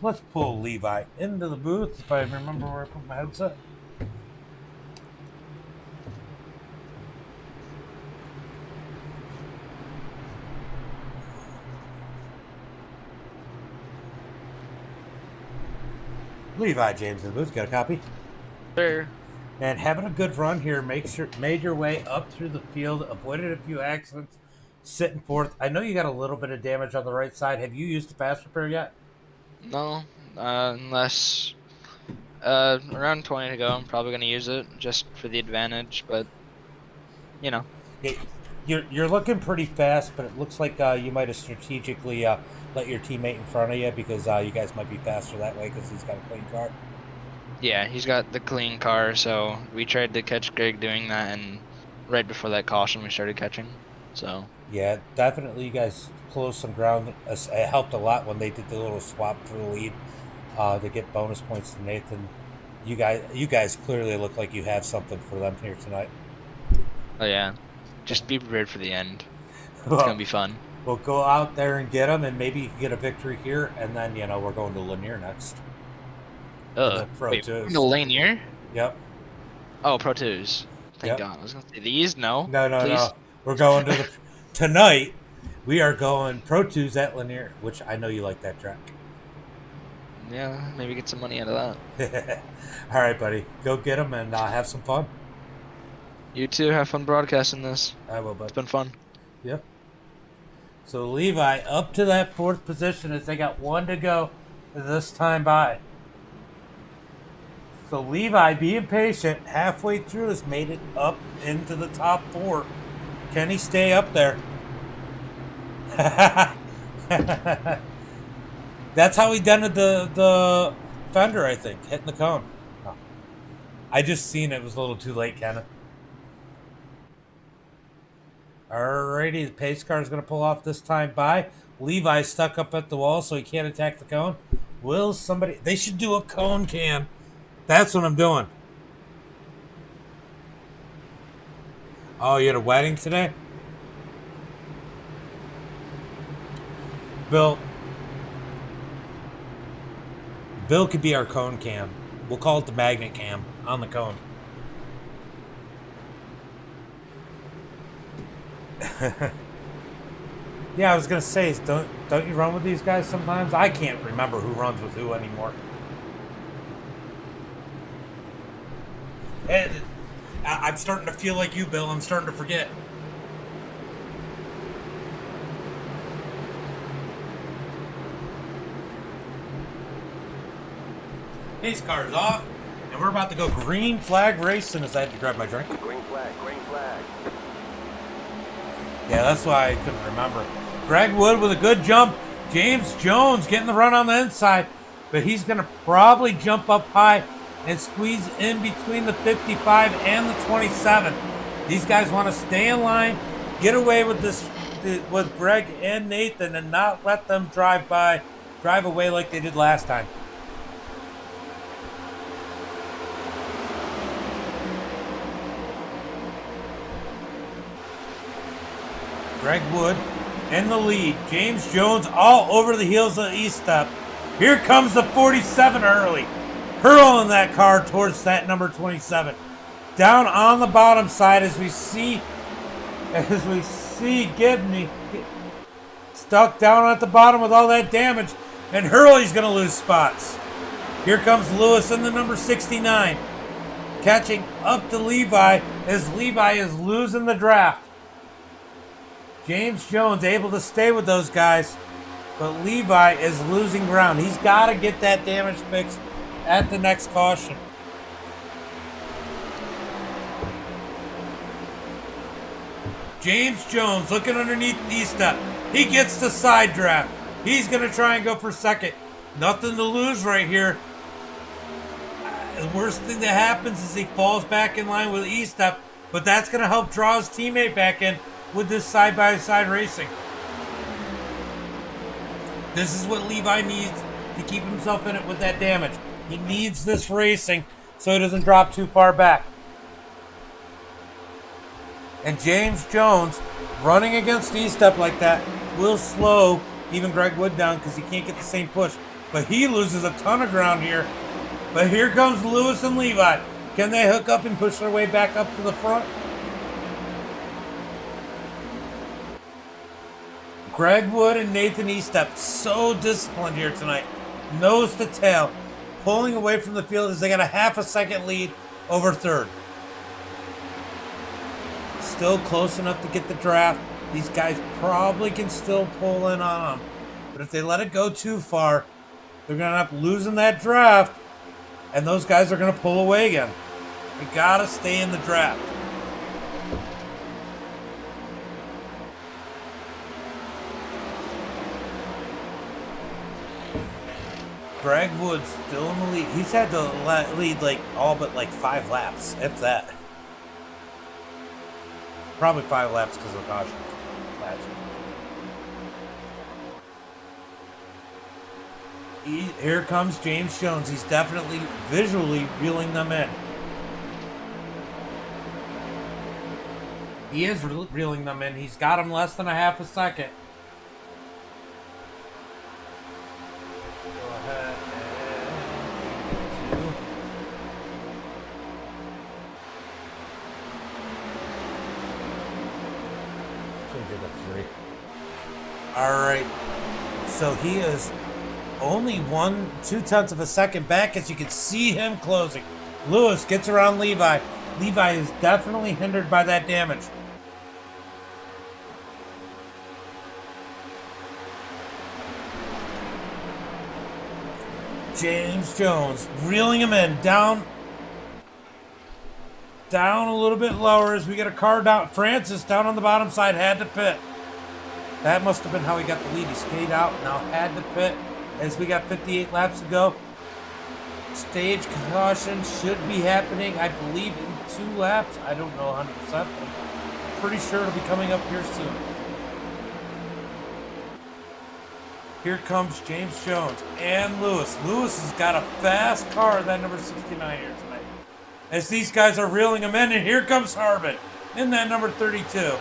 Let's pull Levi into the booth if I remember where I put my headset. Levi James in the booth. Got a copy? Sure. And having a good run here. Made your way up through the field. Avoided a few accidents. Sitting fourth. I know you got a little bit of damage on the right side. Have you used the fast repair yet? No, unless around 20 to go, I'm probably gonna use it just for the advantage. But you know, You're looking pretty fast, but it looks like you might have strategically let your teammate in front of you because you guys might be faster that way because he's got a clean car. yeah, he's got the clean car, so we tried to catch Greg doing that, and right before that caution, we started catching. So Yeah, definitely you guys closed some ground. It helped a lot when they did the little swap for the lead to get bonus points to Nathan. You guys clearly look like you have something for them here tonight. oh yeah, just be prepared for the end. It's gonna be fun. We'll go out there and get them, and maybe you can get a victory here, and then we're going to Lanier next. Pro Wait, twos. the Lanier? Yep. Oh, Pro 2s. Thank Yep. God. I was gonna say these. No. No. Please? We're going to tonight. We are going Pro 2s at Lanier, which I know you like that track. Yeah, maybe get some money out of that. All right, buddy. Go get them and have some fun. You too. Have fun broadcasting this. I will, bud. It's been fun. Yep. So Levi up to that fourth position as they got one to go this time by. So Levi, being patient, halfway through has made it up into the top four. Can he stay up there? That's how he dented the fender, I think, hitting the cone. Oh. I just seen it was a little too late, Kenneth. Alrighty, the pace car is going to pull off this time by. Levi's stuck up at the wall, so he can't attack the cone. Will somebody... They should do a cone cam. That's what I'm doing. Oh, you had a wedding today? Bill could be our cone cam. We'll call it the magnet cam on the cone. Yeah, I was gonna say, don't you run with these guys sometimes? I can't remember who runs with who anymore. And I'm starting to feel like you, Bill. I'm starting to forget. Pace car's off, and we're about to go green flag racing as I had to grab my drink. Green flag, green flag. Yeah, that's why I couldn't remember. Greg Wood with a good jump. James Jones getting the run on the inside, but he's going to probably jump up high and squeeze in between the 55 and the 27. These guys want to stay in line, get away with this with Greg and Nathan, and not let them drive away like they did last time. Greg Wood in the lead. James Jones all over the heels of E-Step. Here comes the 47 early. Hurling that car towards that number 27. Down on the bottom side as we see Gibney stuck down at the bottom with all that damage. And Hurley's going to lose spots. Here comes Lewis in the number 69. Catching up to Levi as Levi is losing the draft. James Jones able to stay with those guys, but Levi is losing ground. He's got to get that damage fixed at the next caution. James Jones looking underneath E-Step. He gets the side draft. He's going to try and go for second. Nothing to lose right here. The worst thing that happens is he falls back in line with E-Step, but that's going to help draw his teammate back in with this side-by-side racing. This is what Levi needs to keep himself in it with that damage. He needs this racing so he doesn't drop too far back. And James Jones running against E-Step like that will slow even Greg Wood down because he can't get the same push. But he loses a ton of ground here. But here comes Lewis and Levi. Can they hook up and push their way back up to the front? Greg Wood and Nathan E-Step so disciplined here tonight. Nose to tail. pulling away from the field as they got a half a second lead over third. Still close enough to get the draft. These guys probably can still pull in on them. But if they let it go too far, they're going to end up losing that draft. And those guys are going to pull away again. We got to stay in the draft. Greg Wood's still in the lead. He's had to lead like all but like 5 laps, if that. Probably 5 laps because of caution. Here comes James Jones. He's definitely visually reeling them in. He is reeling them in. He's got them less than a half a second. Go ahead and change it to 3. All right. So he is only 1/2 of a second back, as you can see him closing. Lewis gets around Levi. Levi is definitely hindered by that damage. James Jones reeling him in, down a little bit lower as we get a car down. Francis down on the bottom side had to pit. That must have been how he got the lead. He stayed out, now had to pit as we got 58 laps to go. Stage caution should be happening, I believe, in 2 laps. I don't know 100%, but I'm pretty sure it'll be coming up here soon. Here comes James Jones and Lewis. Lewis has got a fast car, that number 69 here tonight. As these guys are reeling him in, and here comes Harbin in that number 32.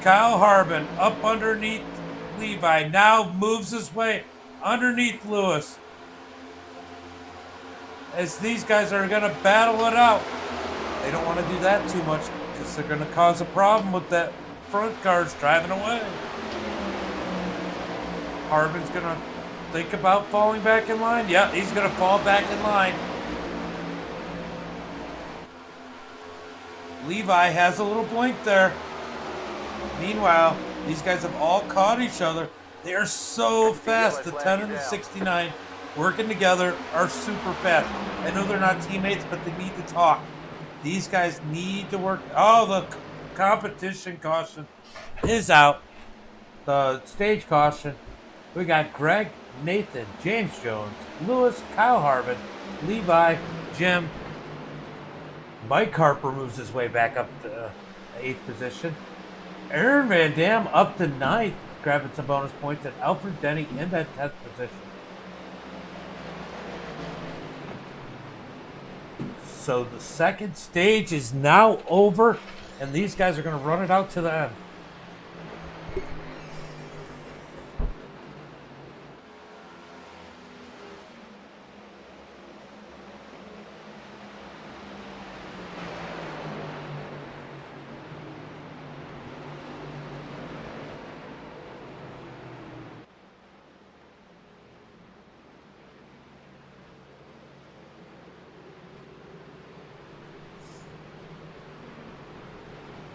Kyle Harbin up underneath Levi, now moves his way underneath Lewis. As these guys are going to battle it out. They don't want to do that too much because they're going to cause a problem with that front cars driving away. Harbin's going to think about falling back in line. Yeah, he's going to fall back in line. Levi has a little blink there. Meanwhile, these guys have all caught each other. They are so fast. The 10 and the 69 working together are super fast. I know they're not teammates, but they need to talk. These guys need to work. Oh, the competition caution is out. The stage caution. We got Greg, Nathan, James Jones, Lewis, Kyle Harbin, Levi, Jim. Mike Harper moves his way back up to 8th position. Aaron Van Dam up to 9th, grabbing some bonus points, and Alfred Denny in that 10th position. So the second stage is now over, and these guys are going to run it out to the end.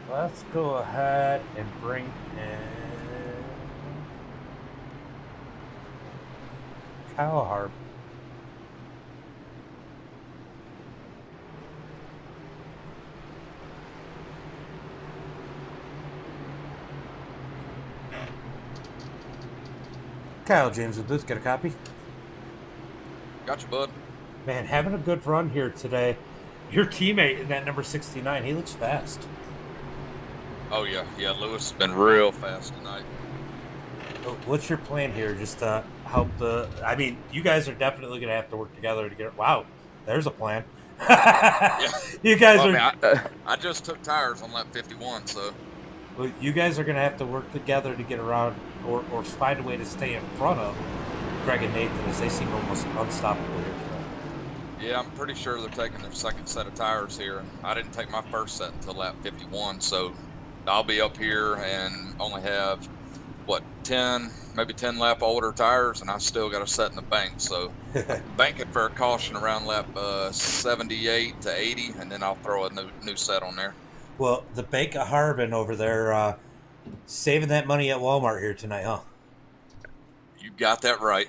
Let's go ahead and bring in Kyle Harbin. Kyle James with this, get a copy. Gotcha, bud. Man, having a good run here today. Your teammate in that number 69, he looks fast. Oh, yeah. Yeah, Lewis has been real fast tonight. What's your plan here? Just to help the... I mean, you guys are definitely going to have to work together to get it... Wow, there's a plan. Yeah. You guys well, are... I just took tires on lap 51, so... Well, you guys are going to have to work together to get around or find a way to stay in front of Greg and Nathan as they seem almost unstoppable here today. Yeah, I'm pretty sure they're taking their second set of tires here. And I didn't take my first set until lap 51, so... I'll be up here and only have, what, maybe 10 lap older tires, and I still got to set in the bank. So I'm banking for a caution around lap 78 to 80, and then I'll throw a new set on there. Well, the Bank of Harbin over there saving that money at Walmart here tonight, huh? You got that right.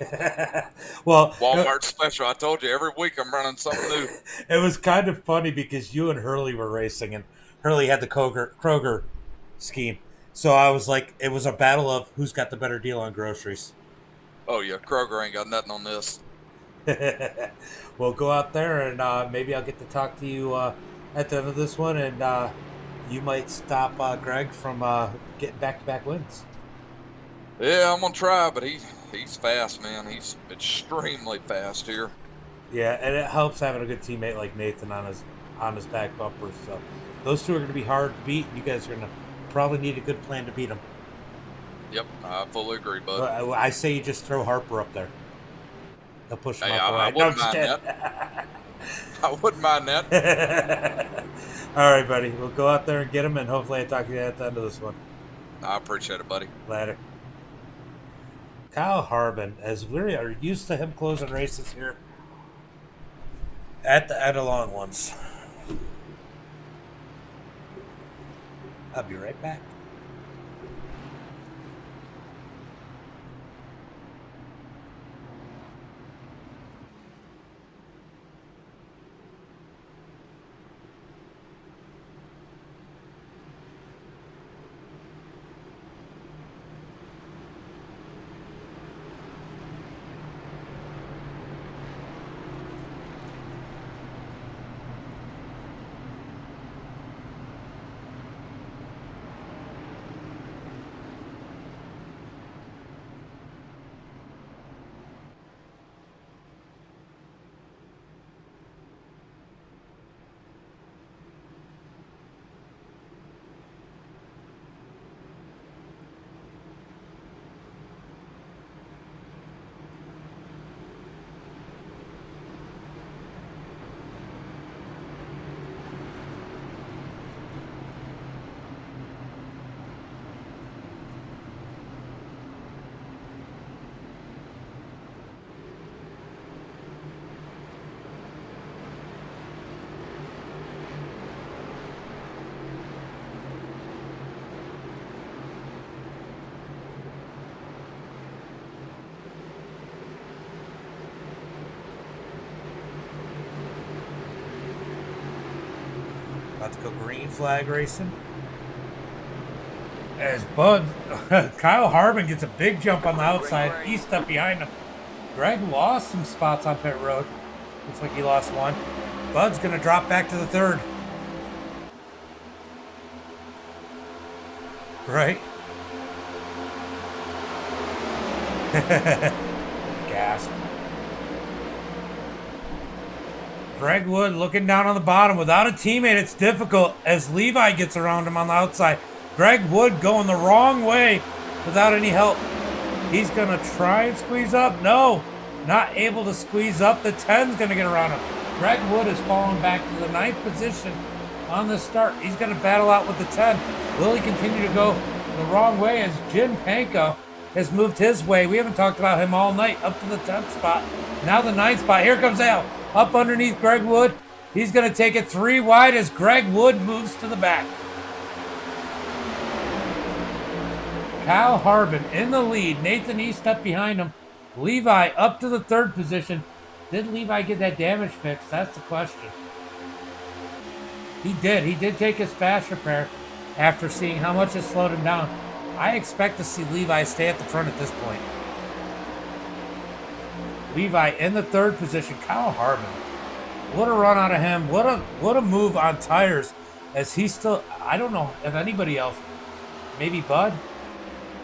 Well, Walmart special. I told you, every week I'm running something new. It was kind of funny because you and Hurley were racing, and Hurley had the Kroger scheme. So I was like, it was a battle of who's got the better deal on groceries. Oh, yeah. Kroger ain't got nothing on this. We'll go out there, and maybe I'll get to talk to you at the end of this one, and you might stop Greg from getting back-to-back wins. Yeah, I'm going to try, but he's fast, man. He's extremely fast here. Yeah, and it helps having a good teammate like Nathan on his back bumpers. So those two are going to be hard to beat. You guys are going to probably need a good plan to beat them. Yep, I fully agree, bud. I say you just throw Harper up there. He'll push him out the I way. wouldn't mind that. I wouldn't mind that. All right, buddy. We'll go out there and get him, and hopefully I talk to you at the end of this one. I appreciate it, buddy. Later. Kyle Harbin, as we are used to him closing races here at the long ones. I'll be right back. About to go green flag racing. As Bud, Kyle Harbin gets a big jump on the outside. He's stuck behind him. Greg lost some spots on pit road. Looks like he lost one. Bud's going to drop back to the third. Right? Gasp. Greg Wood looking down on the bottom. Without a teammate, it's difficult as Levi gets around him on the outside. Greg Wood going the wrong way without any help. He's going to try and squeeze up. No, not able to squeeze up. The 10's going to get around him. Greg Wood is falling back to the 9th position on the start. He's going to battle out with the 10. Will he continue to go the wrong way as Jim Panko has moved his way? We haven't talked about him all night. Up to the 10th spot. Now the 9th spot. Here comes Al. Up underneath Greg Wood. He's going to take it 3 wide as Greg Wood moves to the back. Kyle Harbin in the lead. Nathan East up behind him. Levi up to the 3rd position. Did Levi get that damage fixed? That's the question. He did. He did take his fast repair after seeing how much it slowed him down. I expect to see Levi stay at the front at this point. Levi in the 3rd position. Kyle Harbin. What a run out of him. What a move on tires as he's still, I don't know if anybody else, maybe Bud,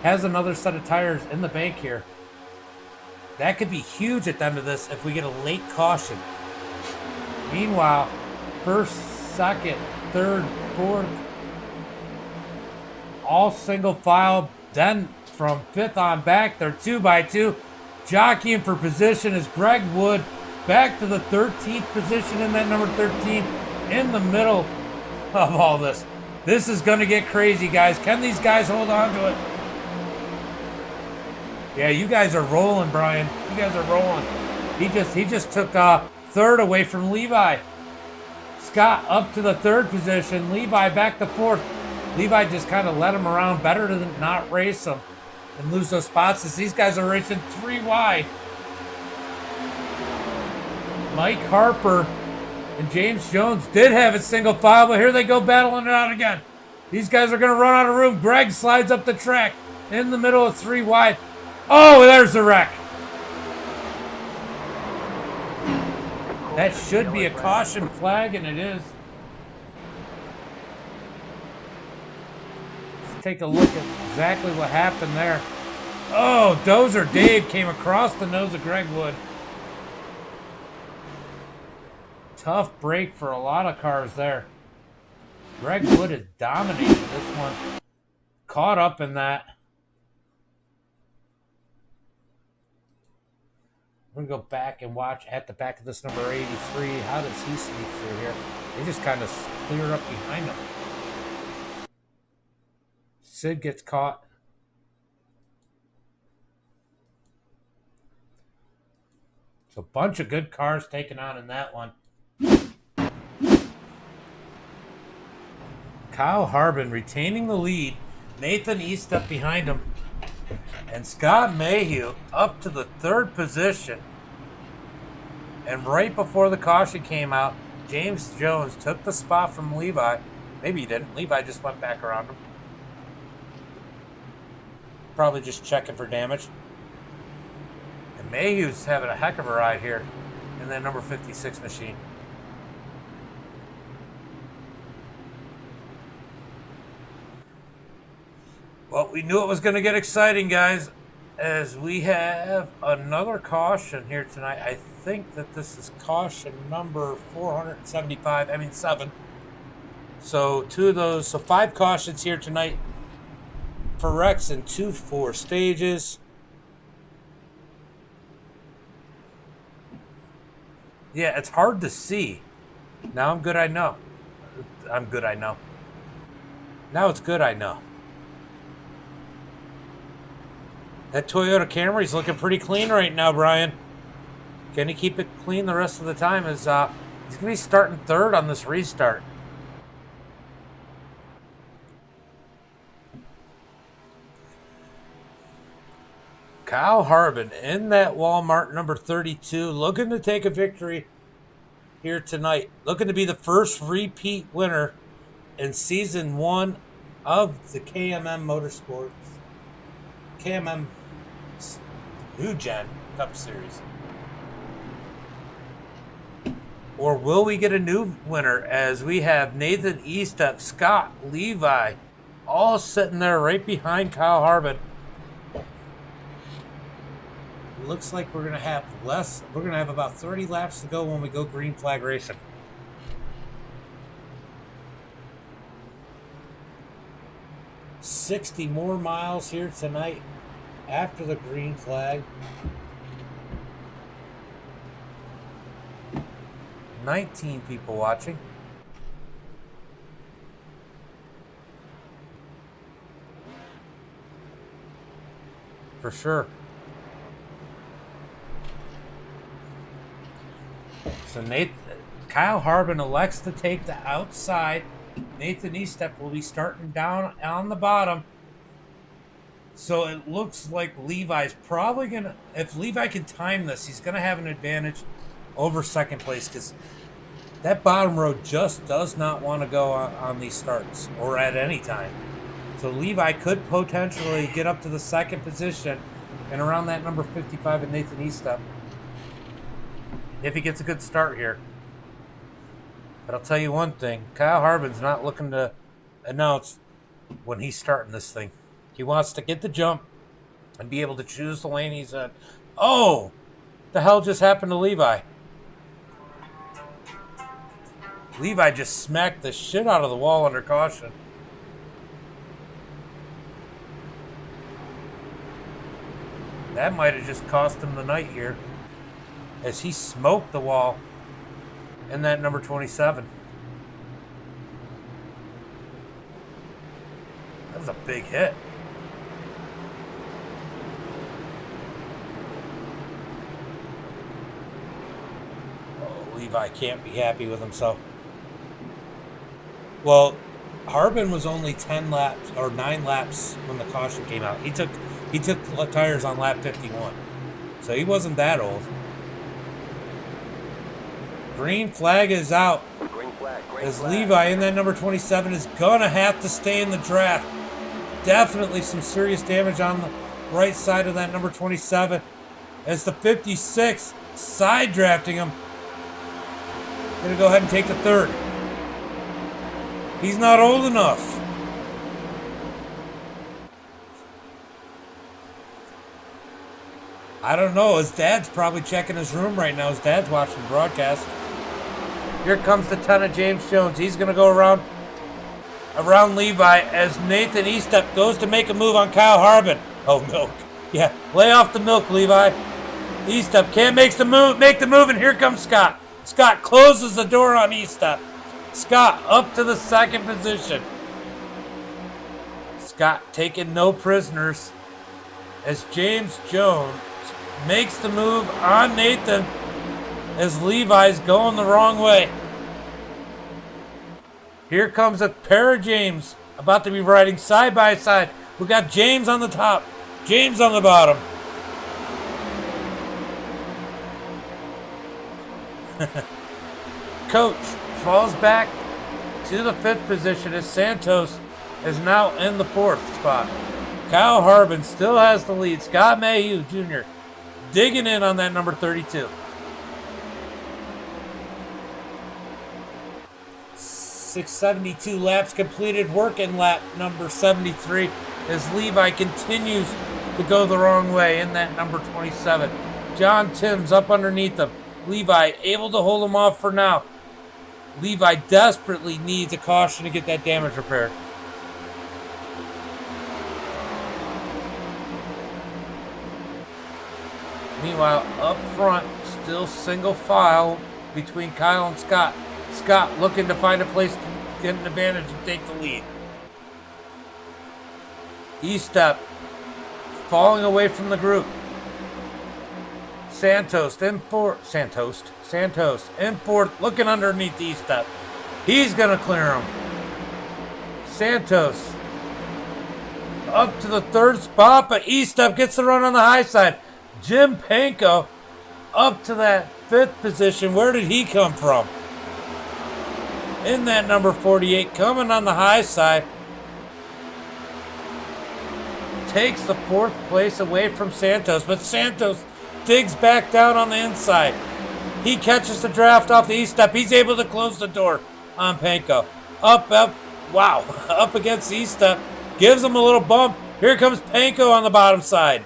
has another set of tires in the bank here. That could be huge at the end of this if we get a late caution. Meanwhile, 1st, 2nd, 3rd, 4th, all single file. Then from 5th on back, they're 2 by 2. Jockeying for position is Greg Wood back to the 13th position in that number 13 in the middle of all this. This is going to get crazy, guys. Can these guys hold on to it? Yeah, you guys are rolling, Brian. You guys are rolling. He just took third away from Levi. Scott up to the third position. Levi back to fourth. Levi just kind of led him around. Better than not race him and lose those spots as these guys are racing 3 wide. Mike Harper and James Jones did have a single file, but here they go battling it out again. These guys are going to run out of room. Greg slides up the track in the middle of 3 wide. Oh, there's the wreck. That should be a caution flag, and it is. Let's take a look at exactly what happened there. Oh, Dozer Dave came across the nose of Greg Wood. Tough break for a lot of cars there. Greg Wood has dominated this one. Caught up in that. We're going to go back and watch at the back of this number 83. How does he sneak through here? They just kind of clear up behind him. Sid gets caught. It's a bunch of good cars taken on in that one. Kyle Harbin retaining the lead. Nathan East up behind him. And Scott Mayhew up to the third position. And right before the caution came out, James Jones took the spot from Levi. Maybe he didn't. Levi just went back around him. Probably just checking for damage. And Mayhew's having a heck of a ride here in that number 56 machine. Well, we knew it was going to get exciting, guys, as we have another caution here tonight. I think that this is caution number 7. So 2 of those, so 5 cautions here tonight for wrecks in 2 4 stages. Yeah, it's hard to see. Now I'm good, I know. I'm good, I know. Now it's good, I know. That Toyota Camry's looking pretty clean right now, Brian. Can he keep it clean the rest of the time? He's going to be starting third on this restart. Kyle Harbin in that Walmart number 32, looking to take a victory here tonight. Looking to be the first repeat winner in season 1 of the KMM Motorsports. KMM New Gen Cup Series. Or will we get a new winner as we have Nathan Eastep, Scott, Levi, all sitting there right behind Kyle Harbin. Looks like we're going to have less. We're going to have about 30 laps to go when we go green flag racing. $60 more miles here tonight after the green flag. 19 people watching. For sure. So Kyle Harbin elects to take the outside. Nathan Eastep will be starting down on the bottom. So it looks like Levi's probably going to, if Levi can time this, he's going to have an advantage over second place because that bottom row just does not want to go on these starts or at any time. So Levi could potentially get up to the second position and around that number 55 at Nathan Eastep if he gets a good start here. But I'll tell you one thing, Kyle Harbin's not looking to announce when he's starting this thing. He wants to get the jump and be able to choose the lane he's in. Oh! The hell just happened to Levi? Levi just smacked the shit out of the wall under caution. That might have just cost him the night here as he smoked the wall in that number 27. That was a big hit. Levi can't be happy with himself. Well, Harbin was only 10 laps or 9 laps when the caution came out. He took tires on lap 51. So he wasn't that old. Green flag is out. Green flag. As Levi in that number 27 is going to have to stay in the draft. Definitely some serious damage on the right side of that number 27. As the 56 side drafting him. Going to go ahead and take the third. He's not old enough. I don't know. His dad's probably checking his room right now. His dad's watching the broadcast. Here comes the 10 of James Jones. He's going to go around Levi as Nathan Estep goes to make a move on Kyle Harbin. Oh, milk. Yeah, lay off the milk, Levi. Estep can't make the move, and here comes Scott. Scott closes the door on Estep. Scott up to the second position. Scott taking no prisoners as James Jones makes the move on Nathan as Levi's going the wrong way. Here comes a pair of James about to be riding side by side. We got James on the top, James on the bottom. Coach falls back to the 5th position as Santos is now in the 4th spot. Kyle Harbin still has the lead. Scott Mayhew Jr. digging in on that number 32. 672 laps completed. Working lap number 73 as Levi continues to go the wrong way in that number 27. John Timms up underneath him. Levi able to hold him off for now. Levi desperately needs a caution to get that damage repaired. Meanwhile, up front, still single file between Kyle and Scott. Scott looking to find a place to get an advantage and take the lead. Estep falling away from the group. Santos in 4th, looking underneath Estep. He's going to clear him. Santos up to the 3rd spot, but Estep gets the run on the high side. Jim Panko up to that 5th position. Where did he come from? In that number 48, coming on the high side. Takes the 4th place away from Santos, but Santos digs back down on the inside. He catches the draft off the Estep. He's able to close the door on Panko. Up, wow, up against Estep. Gives him a little bump. Here comes Panko on the bottom side.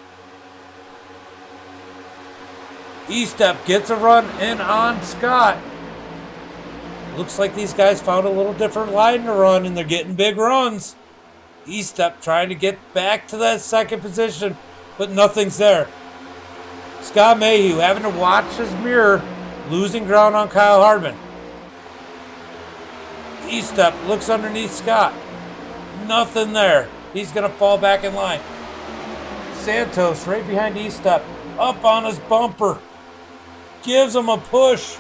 Estep gets a run in on Scott. Looks like these guys found a little different line to run, and they're getting big runs. Estep trying to get back to that 2nd position, but nothing's there. Scott Mayhew having to watch his mirror, losing ground on Kyle Harbin. Estep looks underneath Scott. Nothing there. He's going to fall back in line. Santos right behind Estep, up on his bumper. Gives him a push.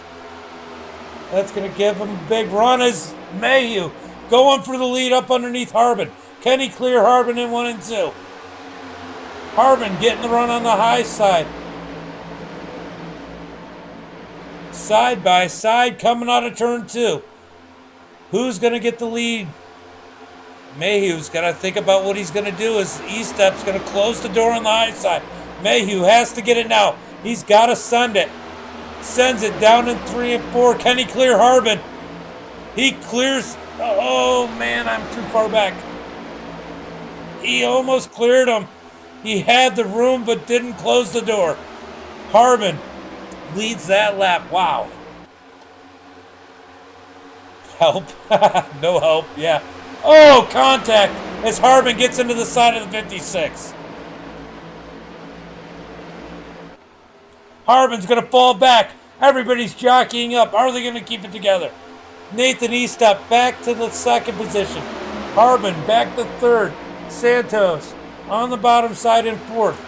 That's going to give him a big run as Mayhew going for the lead up underneath Harbin. Can he clear Harbin in 1 and 2? Harbin getting the run on the high side. Side by side coming out of turn 2. Who's going to get the lead? Mayhew's got to think about what he's going to do as Estep's going to close the door on the high side. Mayhew has to get it now. He's got to send it. Sends it down in 3 and 4. Can he clear Harbin? He clears. Oh, man, I'm too far back. He almost cleared him. He had the room but didn't close the door. Harbin leads that lap. Wow. Help. No help. Yeah. Oh, contact as Harbin gets into the side of the 56. Harbin's going to fall back. Everybody's jockeying up. Are they going to keep it together? Nathan Estep back to the 2nd position. Harbin back to 3rd. Santos on the bottom side in 4th.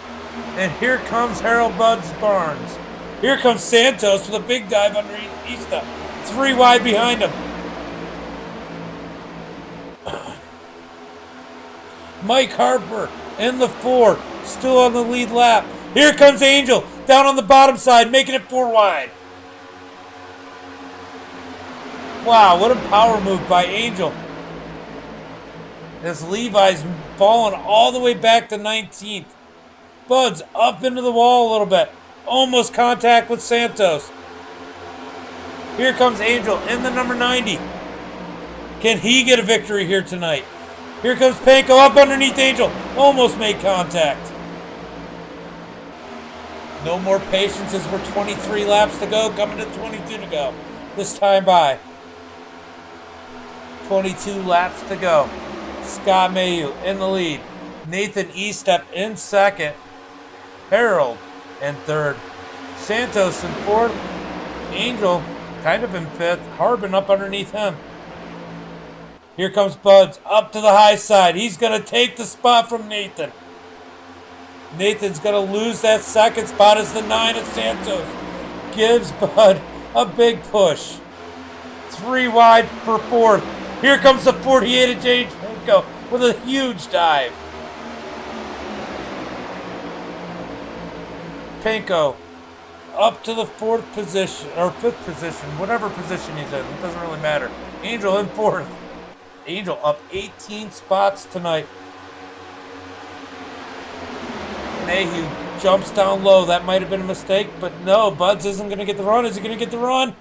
And here comes Harold Buds Barnes. Here comes Santos with a big dive under Ista. 3 wide behind him. Mike Harper in the 4, still on the lead lap. Here comes Angel down on the bottom side, making it 4 wide. Wow, what a power move by Angel. As Levi's falling all the way back to 19th. Bud's up into the wall a little bit. Almost contact with Santos. Here comes Angel in the number 90. Can he get a victory here tonight? Here comes Panko up underneath Angel. Almost made contact. No more patience as we're 23 laps to go. Coming to 22 to go. This time by. 22 laps to go. Scott Mayhew in the lead. Nathan Estep in second. Harold in third. Santos in fourth. Angel kind of in fifth. Harbin up underneath him. Here comes Buds up to the high side. He's going to take the spot from Nathan. Nathan's going to lose that second spot as the 9 of Santos gives Bud a big push. 3 wide for fourth. Here comes the 48 of James Panko with a huge dive. Panko up to the 4th position, or 5th position, whatever position he's in. It doesn't really matter. Angel in 4th. Angel up 18 spots tonight. Mayhew jumps down low. That might have been a mistake, but no, Buds isn't going to get the run. Is he going to get the run?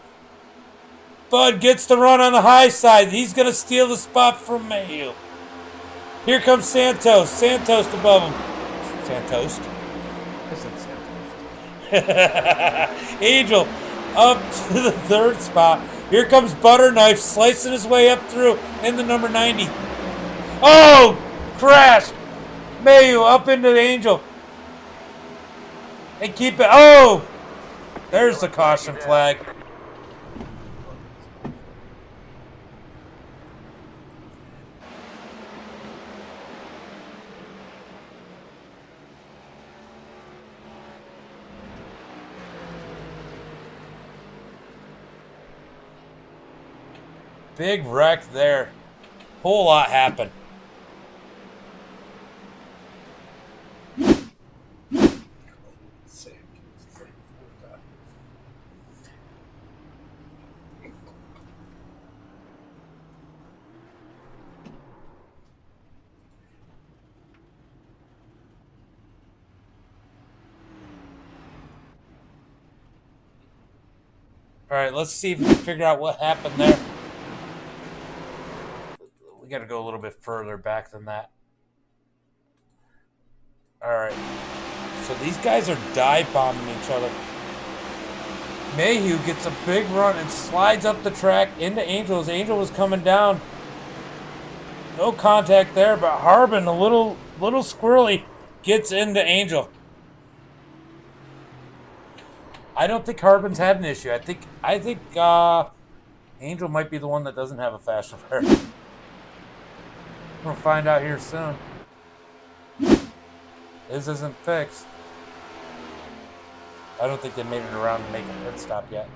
Bud gets the run on the high side. He's going to steal the spot from Mayhew. Here comes Santos. Santos above him. Santos? I said Santos. Angel up to the 3rd spot. Here comes Butterknife slicing his way up through in the number 90. Oh! Crash! Mayhew up into the Angel. And keep it. Oh! There's the caution flag. Big wreck there. Whole lot happened. All right, let's see if we can figure out what happened there. We got to go a little bit further back than that. All right. So these guys are dive bombing each other. Mayhew gets a big run and slides up the track into Angel as Angel was coming down. No contact there, but Harbin, a little squirrely, gets into Angel. I don't think Harbin's had an issue. I think Angel might be the one that doesn't have a fast repair. We'll find out here soon. This isn't fixed. I don't think they made it around to make a pit stop yet.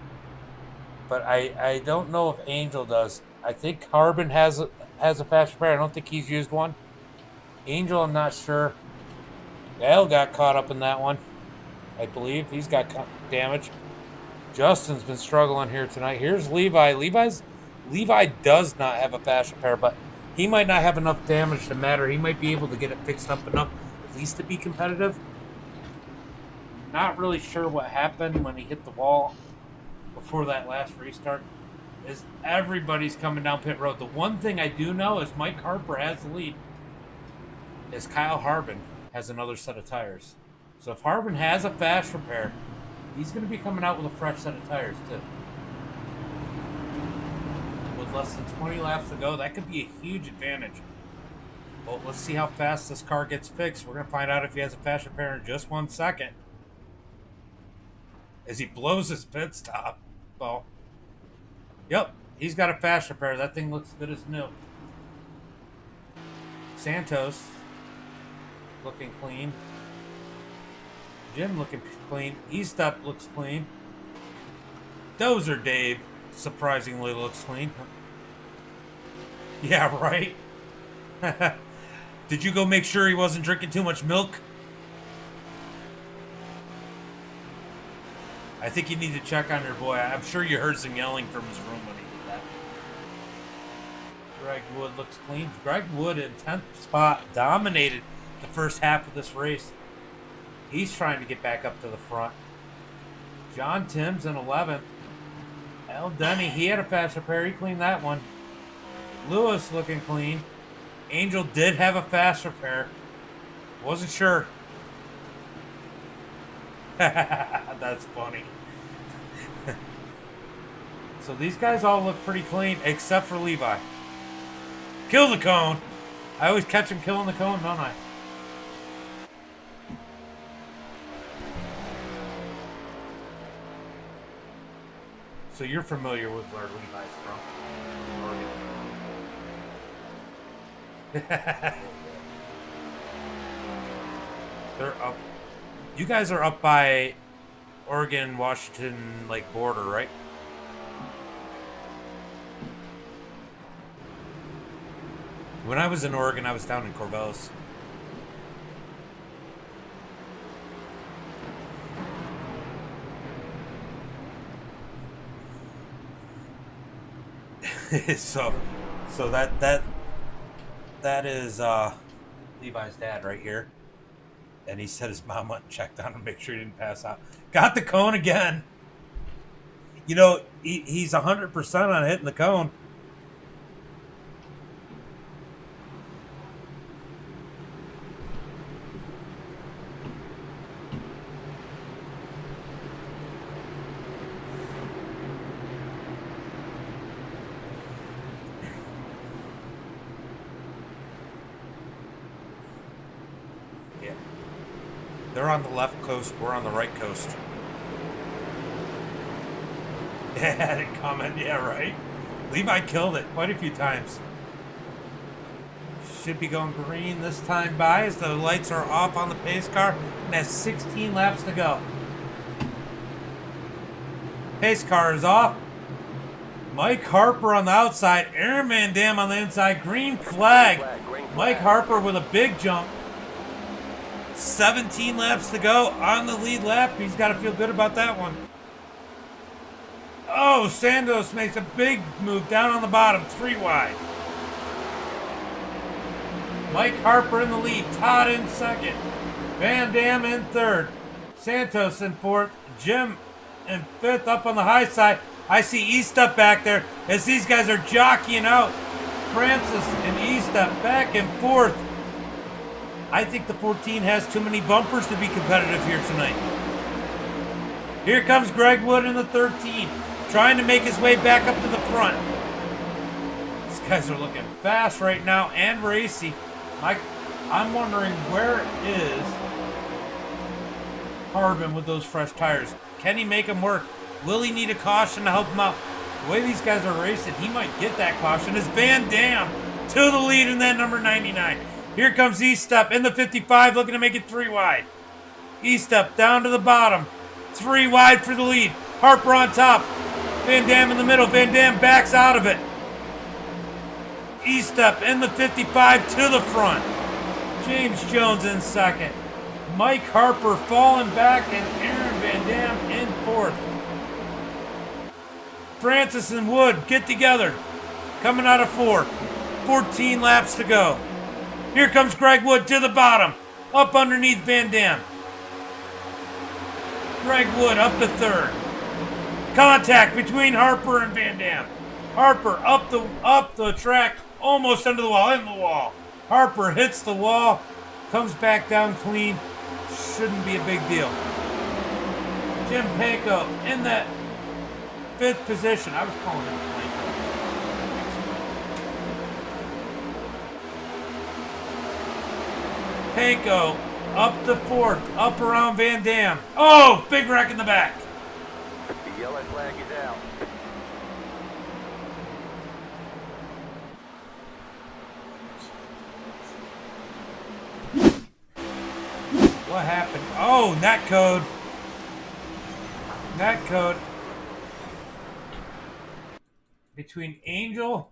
But I don't know if Angel does. I think Harbin has a fast repair. I don't think he's used one. Angel, I'm not sure. Dale got caught up in that one. I believe he's got damage. Justin's been struggling here tonight. Here's Levi. Levi does not have a fast repair, but he might not have enough damage to matter. He might be able to get it fixed up enough, at least to be competitive. Not really sure what happened when he hit the wall before that last restart. Is everybody's coming down pit road. The one thing I do know is Mike Harper has the lead. Is Kyle Harbin has another set of tires. So if Harbin has a fast repair, he's going to be coming out with a fresh set of tires too. With less than 20 laps to go, that could be a huge advantage. Well, let's see how fast this car gets fixed. We're going to find out if he has a fast repair in just 1 second. As he blows his pit stop. Well, yep, he's got a fast repair. That thing looks good as new. Santos looking clean. Jim looking clean. E-Step looks clean. Dozer Dave surprisingly looks clean. Yeah, right? Did you go make sure he wasn't drinking too much milk? I think you need to check on your boy. I'm sure you heard some yelling from his room when he did that. Greg Wood looks clean. Greg Wood in 10th spot dominated the first half of this race. He's trying to get back up to the front. John Timms in 11th. Al Denny, he had a fast repair. He cleaned that one. Lewis looking clean. Angel did have a fast repair. Wasn't sure. That's funny. So these guys all look pretty clean except for Levi. Kill the cone. I always catch him killing the cone, don't I? So you're familiar with where Levi's from? Oregon. They're up. You guys are up by Oregon, Washington, like border, right? When I was in Oregon, I was down in Corvallis. so that is Levi's dad right here. And he said his mom went and checked on him, make sure he didn't pass out. Got the cone again. You know, he's 100% on hitting the cone. They're on the left coast. We're on the right coast. Yeah, didn't comment. Yeah, right. Levi killed it quite a few times. Should be going green this time by as the lights are off on the pace car. And has 16 laps to go. Pace car is off. Mike Harper on the outside. Aaron Van Dam on the inside. Green flag. Mike Harper with a big jump. 17 laps to go on the lead lap. He's got to feel good about that one. Oh, Santos makes a big move down on the bottom, 3 wide. Mike Harper in the lead. Todd in second. Van Dam in third. Santos in fourth. Jim in fifth up on the high side. I see E-Step back there as these guys are jockeying out. Francis and E-Step back and forth. I think the 14 has too many bumpers to be competitive here tonight. Here comes Greg Wood in the 13, trying to make his way back up to the front. These guys are looking fast right now and racy. I'm wondering where is Harbin with those fresh tires. Can he make them work? Will he need a caution to help him out? The way these guys are racing, he might get that caution. Is Van Dam to the lead in that number 99. Here comes E-Step in the 55, looking to make it 3 wide. E-Step down to the bottom. 3 wide for the lead. Harper on top. Van Dam in the middle. Van Dam backs out of it. E-Step in the 55 to the front. James Jones in second. Mike Harper falling back and Aaron Van Dam in fourth. Francis and Wood get together. Coming out of 4. 14 laps to go. Here comes Greg Wood to the bottom. Up underneath Van Dam. Greg Wood up to third. Contact between Harper and Van Dam. Harper up the track, almost under the wall, in the wall. Harper hits the wall, comes back down clean. Shouldn't be a big deal. Jim Panko in that 5th position. I was calling him Panko. Panko up to 4th, up around Van Dam. Oh, big wreck in the back. The yellow flag is out. What happened? Oh, net code. Net code. Between Angel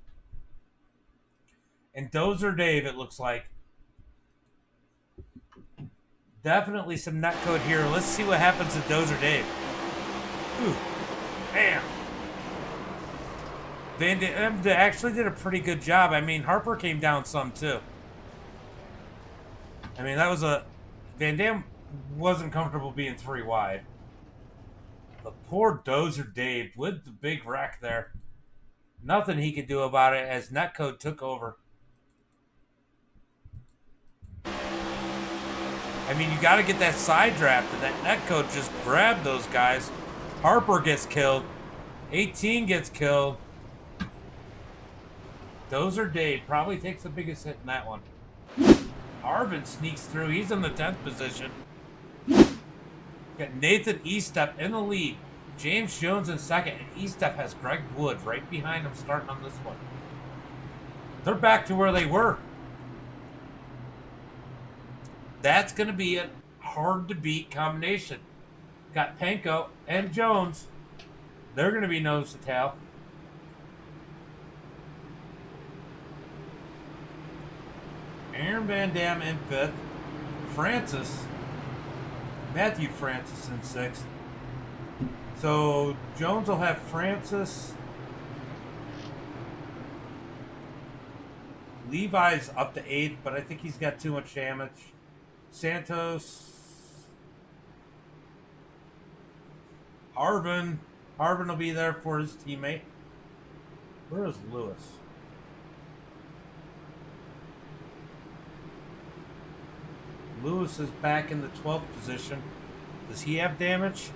and Dozer Dave, it looks like. Definitely some net code here. Let's see what happens to Dozer Dave. Ooh. Bam. Van Dam actually did a pretty good job. I mean, Harper came down some too. I mean, that was a... Van Dam wasn't comfortable being 3 wide. The poor Dozer Dave with the big wreck there. Nothing he could do about it as netcode took over. I mean, you got to get that side draft, and that netcode just grabbed those guys. Harper gets killed. 18 gets killed. Dozer Dave probably takes the biggest hit in that one. Arvin sneaks through. He's in the 10th position. Got Nathan Estep in the lead. James Jones in second. And Estep has Greg Wood right behind him starting on this one. They're back to where they were. That's going to be a hard-to-beat combination. Got Panko and Jones. They're going to be nose to tail. Aaron Van Dam in 5th. Matthew Francis in 6th. So Jones will have Francis. Levi's up to 8th, but I think he's got too much damage. Santos. Harvin will be there for his teammate. Where is Lewis? Lewis is back in the 12th position. Does he have damage?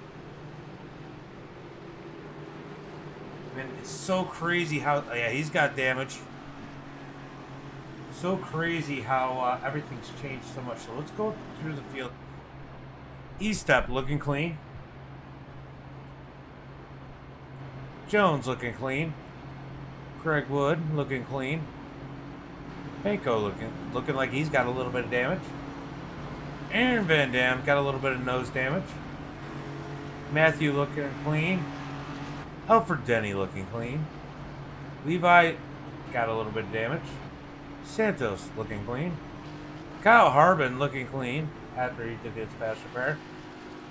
Man, it's so crazy how... Yeah, he's got damage. So crazy how everything's changed so much. So let's go through the field. Estep looking clean. Jones looking clean. Greg Wood looking clean. Panko looking like he's got a little bit of damage. Aaron Van Dam got a little bit of nose damage. Matthew looking clean. Alfred Denny looking clean. Levi got a little bit of damage. Santos looking clean. Kyle Harbin looking clean after he did his pass repair.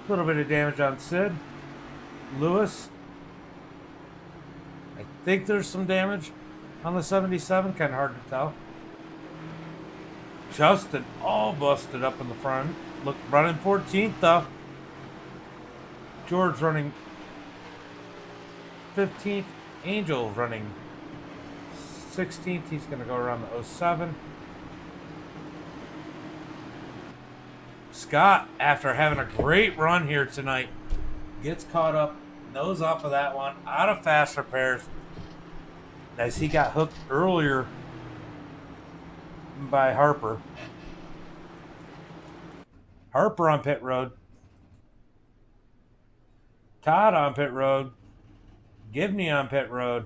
A little bit of damage on Sid. Lewis. I think there's some damage on the 77. Kind of hard to tell. Justin all busted up in the front. Look, running 14th though. George running 15th. Angel running 16th. He's going to go around the 07. Scott, after having a great run here tonight, gets caught up, nose off of that one, out of fast repairs, as he got hooked earlier by Harper. Harper on pit road. Todd on pit road. Gibney on pit road.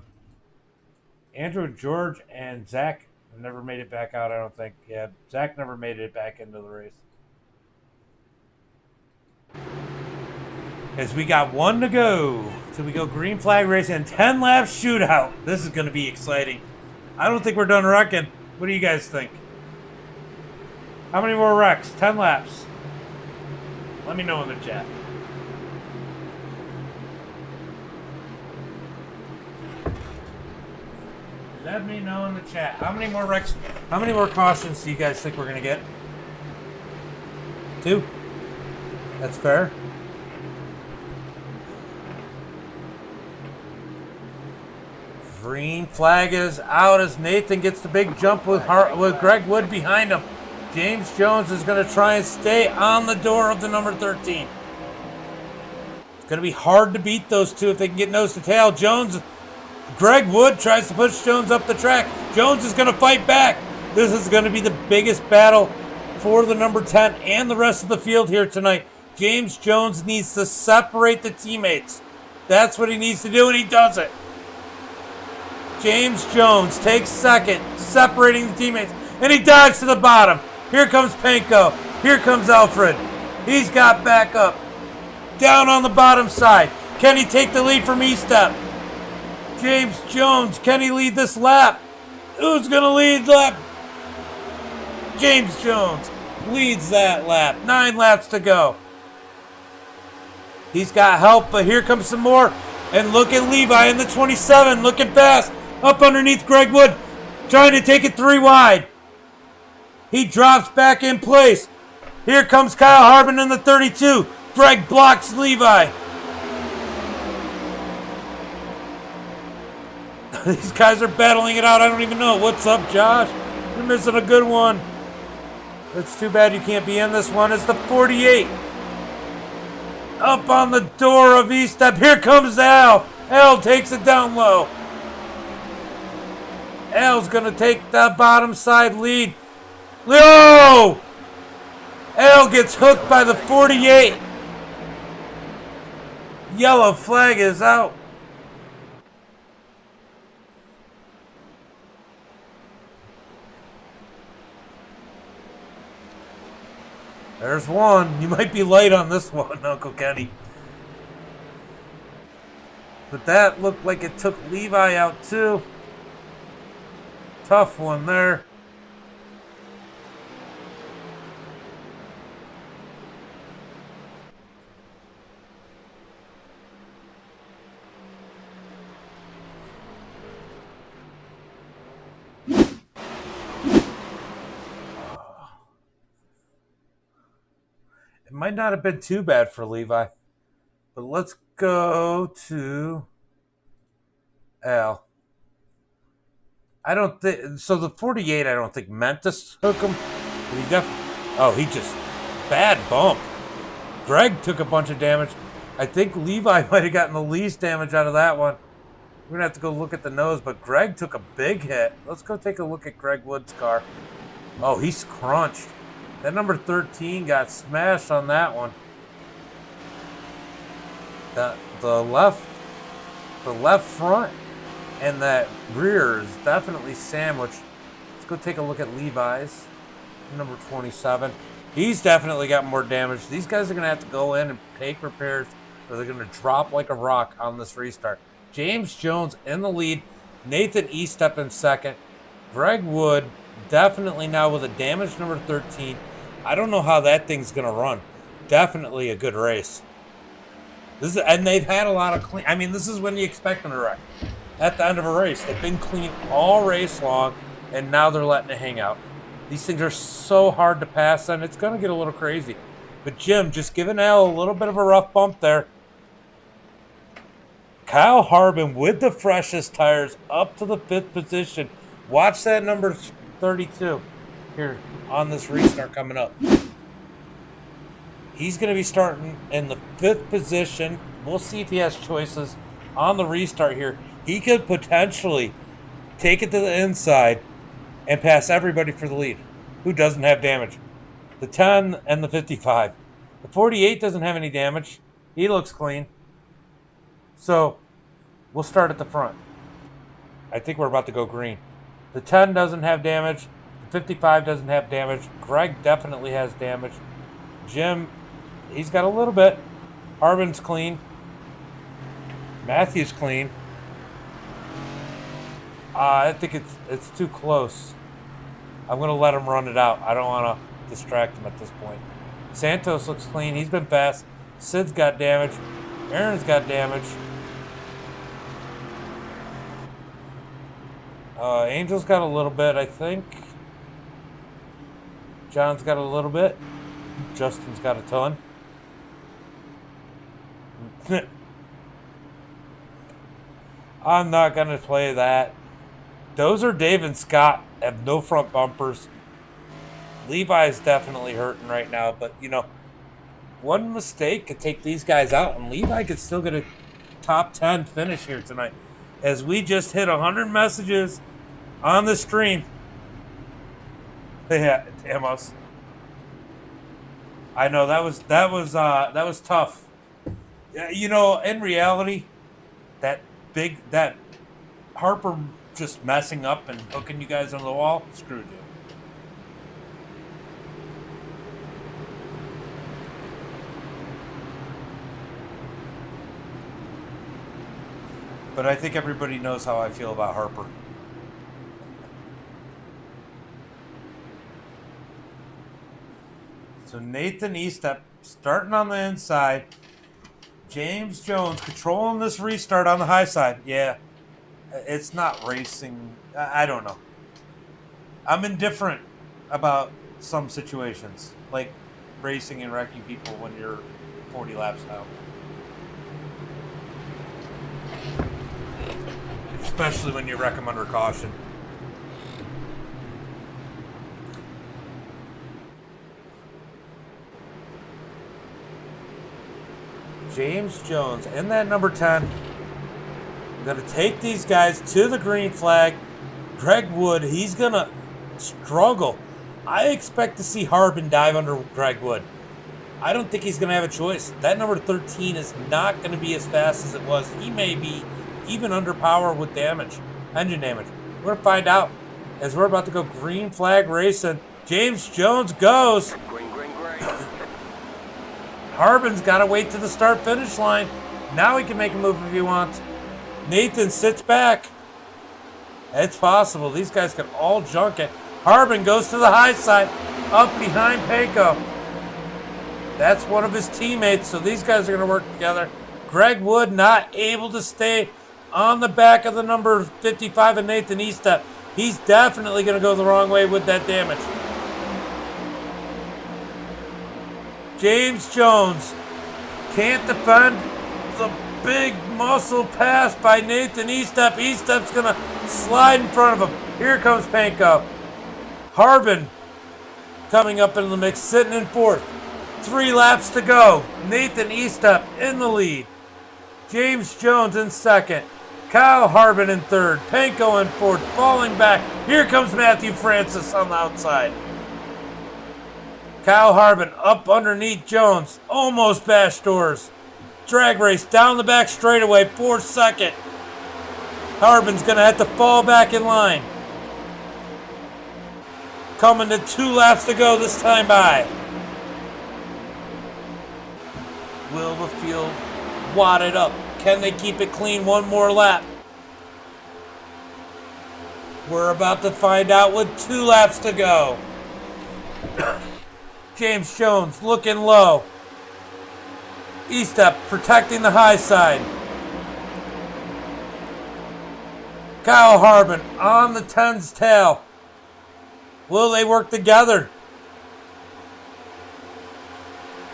Andrew, George, and Zach never made it back out, I don't think. Yeah, Zach never made it back into the race. As we got 1 to go till we go green flag racing and 10 laps shootout. This is going to be exciting. I don't think we're done wrecking. What do you guys think? How many more wrecks? 10 laps. Let me know in the chat. Let me know in the chat. How many more wrecks? How many more cautions do you guys think we're going to get? 2? That's fair. Green flag is out as Nathan gets the big jump with Greg Wood behind him. James Jones is going to try and stay on the door of the number 13. It's going to be hard to beat those two if they can get nose to tail. Greg Wood tries to push Jones up the track. Jones is going to fight back. This is going to be the biggest battle for the number 10 and the rest of the field here tonight. James Jones needs to separate the teammates. That's what he needs to do, and he does it. James Jones takes second, separating the teammates, and he dives to the bottom. Here comes Panko. Here comes Alfred. He's got back up. Down on the bottom side. Can he take the lead from E-Step? James Jones, can he lead this lap? Who's going to lead lap? James Jones leads that lap. 9 laps to go. He's got help, but here comes some more. And look at Levi in the 27, looking fast. Up underneath Greg Wood, trying to take it 3 wide. He drops back in place. Here comes Kyle Harbin in the 32. Greg blocks Levi. These guys are battling it out. I don't even know. What's up, Josh? You're missing a good one. It's too bad you can't be in this one. It's the 48. Up on the door of E-Step. Here comes Al. Al takes it down low. Al's going to take the bottom side lead. No! Al gets hooked by the 48. Yellow flag is out. There's one. You might be late on this one, Uncle Kenny. But that looked like it took Levi out too. Tough one there. It might not have been too bad for Levi. But let's go to Al. I don't think so. The 48, I don't think meant to hook him. But he definitely. He just bad bump. Greg took a bunch of damage. I think Levi might have gotten the least damage out of that one. We're gonna have to go look at the nose, but Greg took a big hit. Let's go take a look at Greg Wood's car. Oh, he's crunched. That number 13 got smashed on that one. The left front and that rear is definitely sandwiched. Let's go take a look at Levi's. Number 27. He's definitely got more damage. These guys are going to have to go in and take repairs or they're going to drop like a rock on this restart. James Jones in the lead. Nathan E-Step in second. Greg Wood definitely now with a damaged number 13. I don't know how that thing's going to run. Definitely a good race. And they've had a lot of clean. I mean, this is when you expect them to wreck. At the end of a race. They've been clean all race long, and now they're letting it hang out. These things are so hard to pass, and it's going to get a little crazy. But Jim, just giving Al a little bit of a rough bump there. Kyle Harbin with the freshest tires up to the 5th position. Watch that number 32 here on this restart coming up. He's going to be starting in the 5th position. We'll see if he has choices on the restart here. He could potentially take it to the inside and pass everybody for the lead who doesn't have damage. The 10 and the 55. The 48 doesn't have any damage. He looks clean. So we'll start at the front. I think we're about to go green. The 10 doesn't have damage. The 55 doesn't have damage. Greg definitely has damage. Jim, he's got a little bit. Harbin's clean. Matthew's clean. I think it's too close. I'm going to let him run it out. I don't want to distract him at this point. Santos looks clean. He's been fast. Sid's got damage. Aaron's got damage. Angel's got a little bit, I think. John's got a little bit. Justin's got a ton. I'm not going to play that. Those are Dave and Scott. Have no front bumpers. Levi's definitely hurting right now, but, you know, one mistake could take these guys out, and Levi could still get a top 10 finish here tonight. As we just hit 100 messages on the stream. Yeah, damn us. I know that was tough. Yeah, you know, in reality, that Harper just messing up and hooking you guys on the wall screwed you. But I think everybody knows how I feel about Harper. So Nathan Estep starting on the inside. James Jones controlling this restart on the high side. Yeah, it's not racing. I don't know. I'm indifferent about some situations, like racing and wrecking people when you're 40 laps out. Especially when you wreck them under caution. James Jones in that number 10. I'm going to take these guys to the green flag. Greg Wood, he's going to struggle. I expect to see Harbin dive under Greg Wood. I don't think he's going to have a choice. That number 13 is not going to be as fast as it was. He may be even under power with damage, engine damage. We're going to find out as we're about to go green flag racing. James Jones goes. Green. Harbin's got to wait to the start-finish line. Now he can make a move if he wants. Nathan sits back. It's possible. These guys can all junk it. Harbin goes to the high side, up behind Panko. That's one of his teammates, so these guys are going to work together. Greg Wood not able to stay on the back of the number 55 of Nathan Estep. He's definitely going to go the wrong way with that damage. James Jones can't defend the big muscle pass by Nathan Estep. Estep's going to slide in front of him. Here comes Panko. Harbin coming up in the mix, sitting in fourth. 3 laps to go. Nathan Estep in the lead. James Jones in second. Kyle Harbin in third. Panko in fourth. Falling back. Here comes Matthew Francis on the outside. Kyle Harbin up underneath Jones. Almost bashed doors. Drag race down the back straightaway. 4th second. Harbin's going to have to fall back in line. Coming to 2 laps to go this time by. Will the field wad it up? Can they keep it clean one more lap? We're about to find out with 2 laps to go. James Jones looking low. Estep protecting the high side. Kyle Harbin on the 10's tail. Will they work together?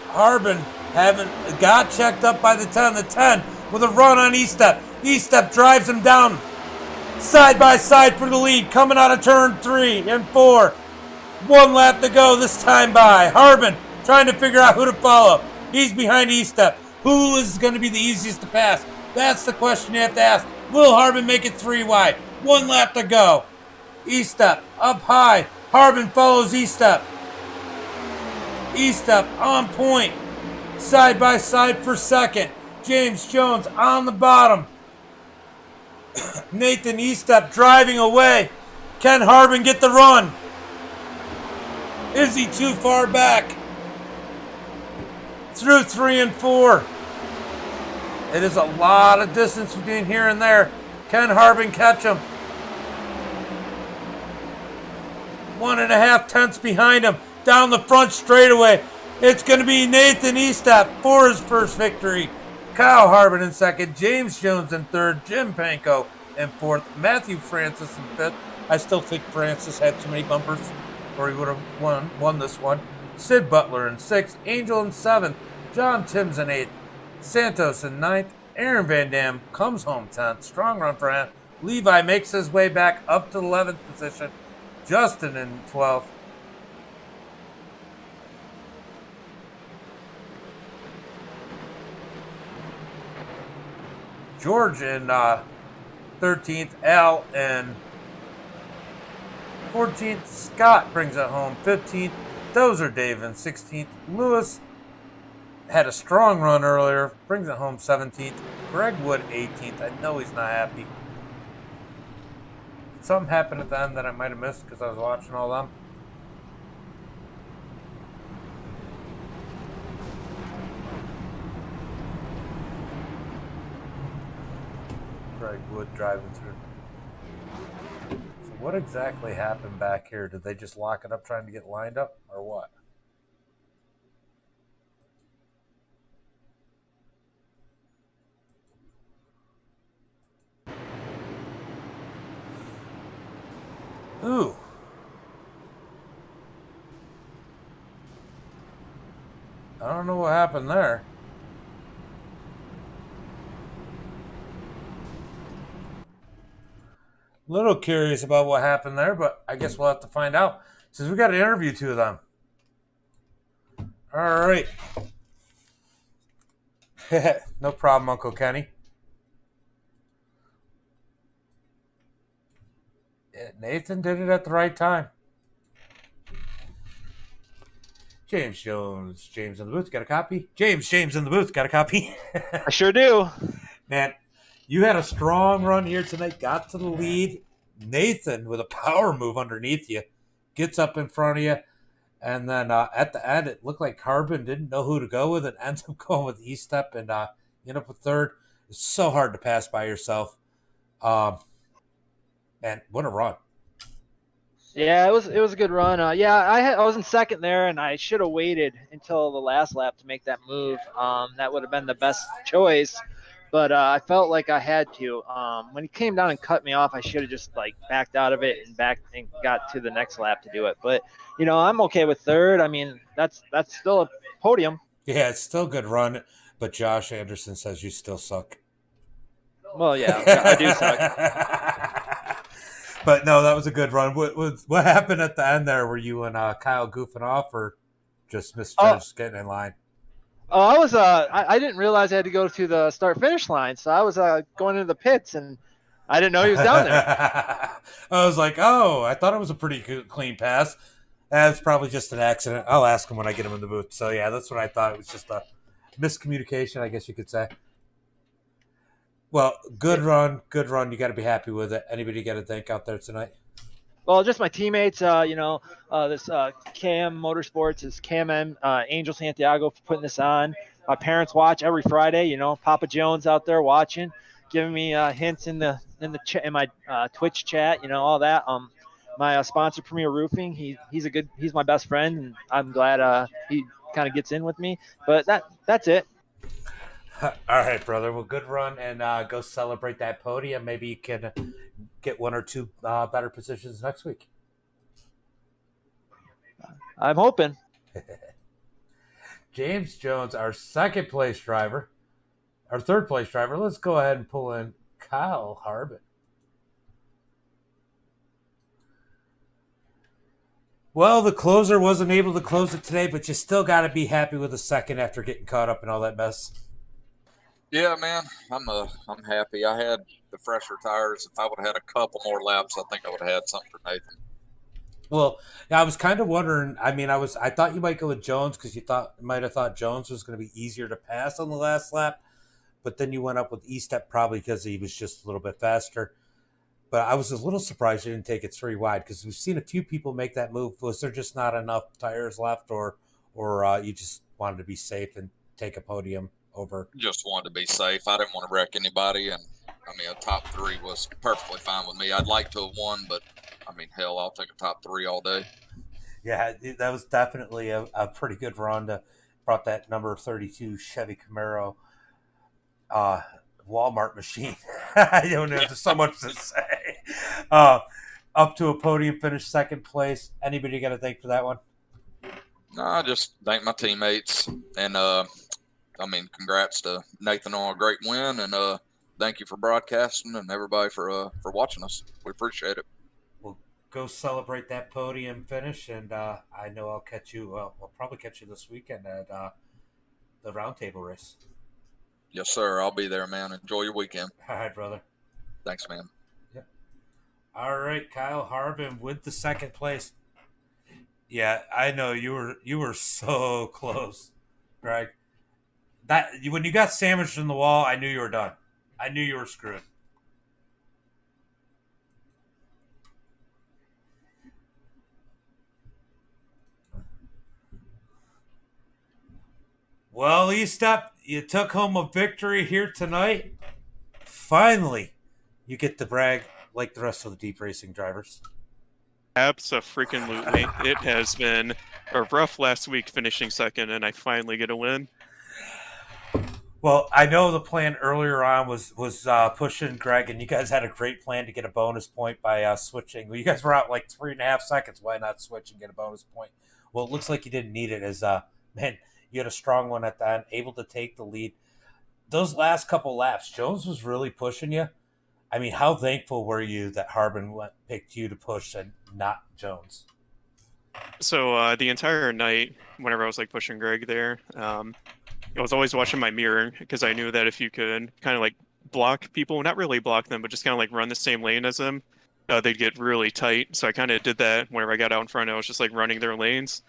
Harbin got checked up by the 10. The 10 with a run on Estep. Estep drives him down. Side by side for the lead. Coming out of turn 3 and 4. 1 lap to go this time by. Harbin trying to figure out who to follow. He's behind Estep. Who is going to be the easiest to pass? That's the question you have to ask. Will Harbin make it 3 wide? 1 lap to go. Estep up high. Harbin follows Estep. Estep on point. Side by side for second. James Jones on the bottom. Nathan Estep driving away. Can Harbin get the run? Is he too far back? Through 3 and 4. It is a lot of distance between here and there. Can Harbin catch him? 1.5 tenths behind him. Down the front straightaway. It's going to be Nathan Estep for his first victory. Kyle Harbin in second. James Jones in third. Jim Panko in fourth. Matthew Francis in fifth. I still think Francis had too many bumpers, or he would have won this one. Sid Butler in sixth. Angel in seventh. John Timms in eighth. Santos in ninth. Aaron Van Dam comes home 10th. Strong run for him. Levi makes his way back up to the 11th position. Justin in 12th. George in 13th. Al in 14th. Scott brings it home 15th. Dozer Dave in 16th. Lewis had a strong run earlier. Brings it home 17th. Greg Wood 18th. I know he's not happy. Something happened at the end that I might have missed because I was watching all them. Greg Wood driving through. So what exactly happened back here? Did they just lock it up trying to get lined up, or what? Ooh. I don't know what happened there. Little curious about what happened there, but I guess we'll have to find out since we got to interview two of them. All right. No problem, Uncle Kenny. Nathan did it at the right time. James Jones, James in the booth, got a copy? James in the booth, got a copy? I sure do. Man, you had a strong run here tonight, got to the lead. Nathan, with a power move underneath you, gets up in front of you. And then at the end, it looked like Harbin didn't know who to go with and ends up going with E-Step and end up with third. It's so hard to pass by yourself. Man, what a run. Yeah, it was a good run. I was in second there, and I should have waited until the last lap to make that move. That would have been the best choice, but I felt like I had to. When he came down and cut me off, I should have just backed out of it and got to the next lap to do it. But I'm okay with third. I mean, that's still a podium. Yeah, it's still a good run, but Josh Anderson says you still suck. Well, yeah, I do suck. But no, that was a good run. What happened at the end there? Were you and Kyle goofing off, or just misjudged getting in line? Oh, I didn't realize I had to go to the start-finish line, so I was going into the pits, and I didn't know he was down there. I was like, oh, I thought it was a pretty clean pass. That's probably just an accident. I'll ask him when I get him in the booth. So, yeah, that's what I thought. It was just a miscommunication, I guess you could say. Well, good run. You got to be happy with it. Anybody got to thank out there tonight? Well, just my teammates. This Cam Motorsports is Cam M, Angel Santiago for putting this on. My parents watch every Friday. Papa Jones out there watching, giving me hints in my Twitch chat. All that. My sponsor, Premier Roofing. He's my best friend, and I'm glad he kind of gets in with me. But that's it. All right, brother. Well, good run, and go celebrate that podium. Maybe you can get one or two better positions next week. I'm hoping. James Jones, our third place driver. Let's go ahead and pull in Kyle Harbin. Well, the closer wasn't able to close it today, but you still got to be happy with the second after getting caught up in all that mess. Yeah, man, I'm happy. I had the fresher tires. If I would have had a couple more laps, I think I would have had something for Nathan. Well, I was kind of wondering. I mean, I thought you might go with Jones because you might have thought Jones was going to be easier to pass on the last lap, but then you went up with E-Step probably because he was just a little bit faster. But I was a little surprised you didn't take it 3 wide because we've seen a few people make that move. Was there just not enough tires left, or you just wanted to be safe and take a podium over? Just wanted to be safe. I didn't want to wreck anybody, and I mean, a top 3 was perfectly fine with me. I'd like to have won, but I mean, hell, I'll take a top 3 all day. Yeah, that was definitely a pretty good run. Brought that number 32 Chevy Camaro Walmart machine. I don't know. There's so much to say. Up to a podium finish, second place. Anybody got to thank for that one? No, I just thank my teammates, and I mean, congrats to Nathan on a great win, and thank you for broadcasting and everybody for watching us. We appreciate it. Well, go celebrate that podium finish, and I know I'll catch you. I'll probably catch you this weekend at the roundtable race. Yes, sir. I'll be there, man. Enjoy your weekend. All right, brother. Thanks, man. Yeah. All right, Kyle Harbin with the second place. Yeah, I know you were so close, Greg. When you got sandwiched in the wall, I knew you were done. I knew you were screwed. Well, E-Step, you took home a victory here tonight. Finally, you get to brag like the rest of the deep racing drivers. Abso-freaking-lutely. It has been a rough last week finishing second, and I finally get a win. Well, I know the plan earlier on was pushing Greg, and you guys had a great plan to get a bonus point by switching. Well, you guys were out like 3.5 seconds. Why not switch and get a bonus point? Well, it looks like you didn't need it. As man, you had a strong one at the end, able to take the lead. Those last couple laps, Jones was really pushing you. I mean, how thankful were you that Harbin picked you to push and not Jones? So the entire night, whenever I was like pushing Greg there, I was always watching my mirror because I knew that if you could kind of like block people, not really block them, but just kind of like run the same lane as them, they'd get really tight. So I kind of did that whenever I got out in front. I was just like running their lanes,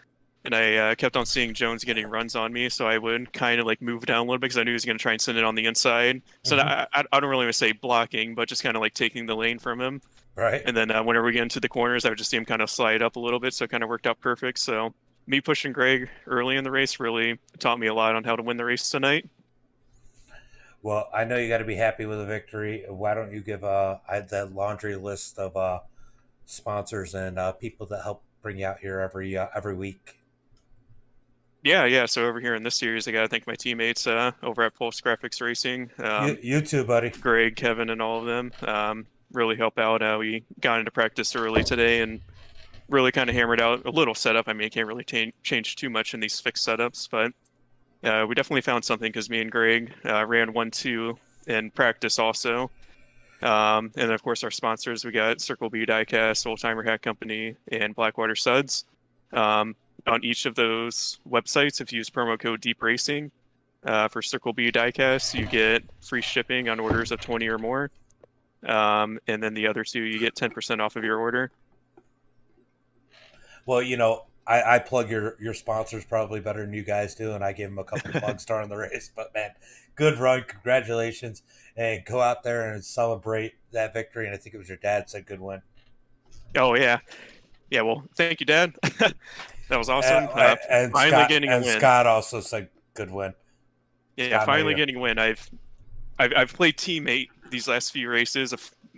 and I kept on seeing Jones getting runs on me. So I would kind of like move down a little bit because I knew he was going to try and send it on the inside. So I don't really want to say blocking, but just kind of like taking the lane from him. Right. And then whenever we get into the corners, I would just see him kind of slide up a little bit. So it kind of worked out perfect. So me pushing Greg early in the race really taught me a lot on how to win the race tonight. Well, I know you got to be happy with a victory. Why don't you give that laundry list of sponsors and people that help bring you out here every week? Yeah. So over here in this series, I got to thank my teammates over at Pulse Graphix Racing. You too, buddy. Greg, Kevin, and all of them really help out. We got into practice early today and really kind of hammered out a little setup. I mean, it can't really change too much in these fixed setups, but we definitely found something because me and Greg ran 1-2 in practice also. And then, of course, our sponsors, we got Circle B Diecast, Old Timer Hat Company, and Blackwater Suds. On each of those websites, if you use promo code Deep Racing for Circle B Diecast, you get free shipping on orders of 20 or more. And then the other two, you get 10% off of your order. Well, you know, I plug your sponsors probably better than you guys do, and I give them a couple of plugs during the race. But, man, good run. Congratulations. And go out there and celebrate that victory. And I think it was your dad said good win. Oh, yeah. Yeah, well, thank you, Dad. That was awesome. And finally Scott, getting a win. Scott also said good win. Yeah, finally getting a win. I've played teammate these last few races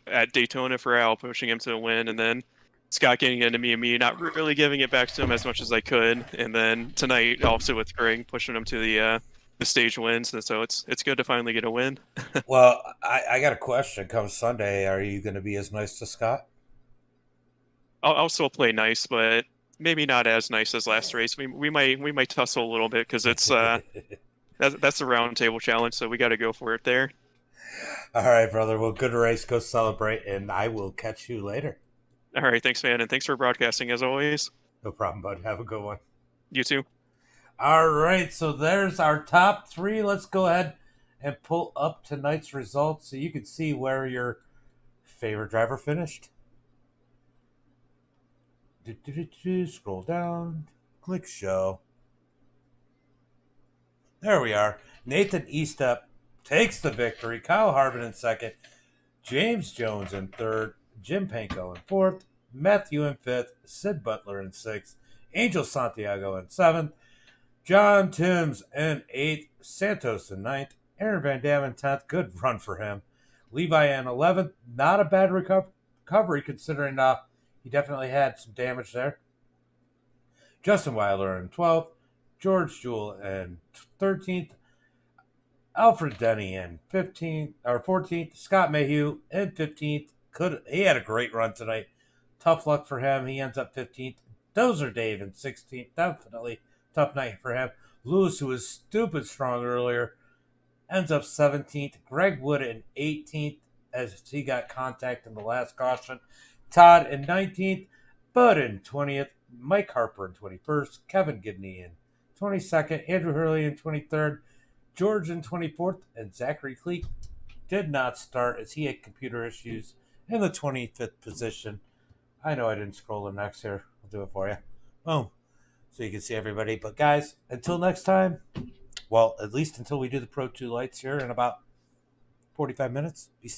at Daytona for Al, pushing him to a win, and then Scott getting into me and me not really giving it back to him as much as I could, and then tonight also with Greg pushing him to the stage wins, and so it's good to finally get a win. Well, I got a question. Come Sunday, are you going to be as nice to Scott? I'll still play nice, but maybe not as nice as last race. We might tussle a little bit because it's that's the round table challenge, so we got to go for it there. All right, brother. Well, good race. Go celebrate, and I will catch you later. All right, thanks, man, and thanks for broadcasting as always. No problem, bud. Have a good one. You too. All right, so there's our top three. Let's go ahead and pull up tonight's results so you can see where your favorite driver finished. Scroll down, click show. There we are. Nathan Eastep takes the victory. Kyle Harbin in second. James Jones in third. Jim Panko in fourth. Matthew in fifth. Sid Butler in sixth. Angel Santiago in seventh. John Timms in eighth. Santos in ninth. Aaron Van Dam in 10th. Good run for him. Levi in 11th. Not a bad recovery considering he definitely had some damage there. Justin Weiler in 12th. George Jewell in 13th. Alfred Denny in 14th. Scott Mayhew in 15th. He had a great run tonight. Tough luck for him. He ends up 15th. Dozer Dave in 16th. Definitely tough night for him. Lewis, who was stupid strong earlier, ends up 17th. Greg Wood in 18th as he got contact in the last caution. Todd in 19th. Bud in 20th. Mike Harper in 21st. Kevin Gibney in 22nd. Andrew Hurley in 23rd. George in 24th. And Zachary Cleek did not start as he had computer issues in the 25th position. I know I didn't scroll the next here. I'll do it for you. Boom. So you can see everybody. But guys, until next time, well, at least until we do the Pro 2 lights here in about 45 minutes, be safe.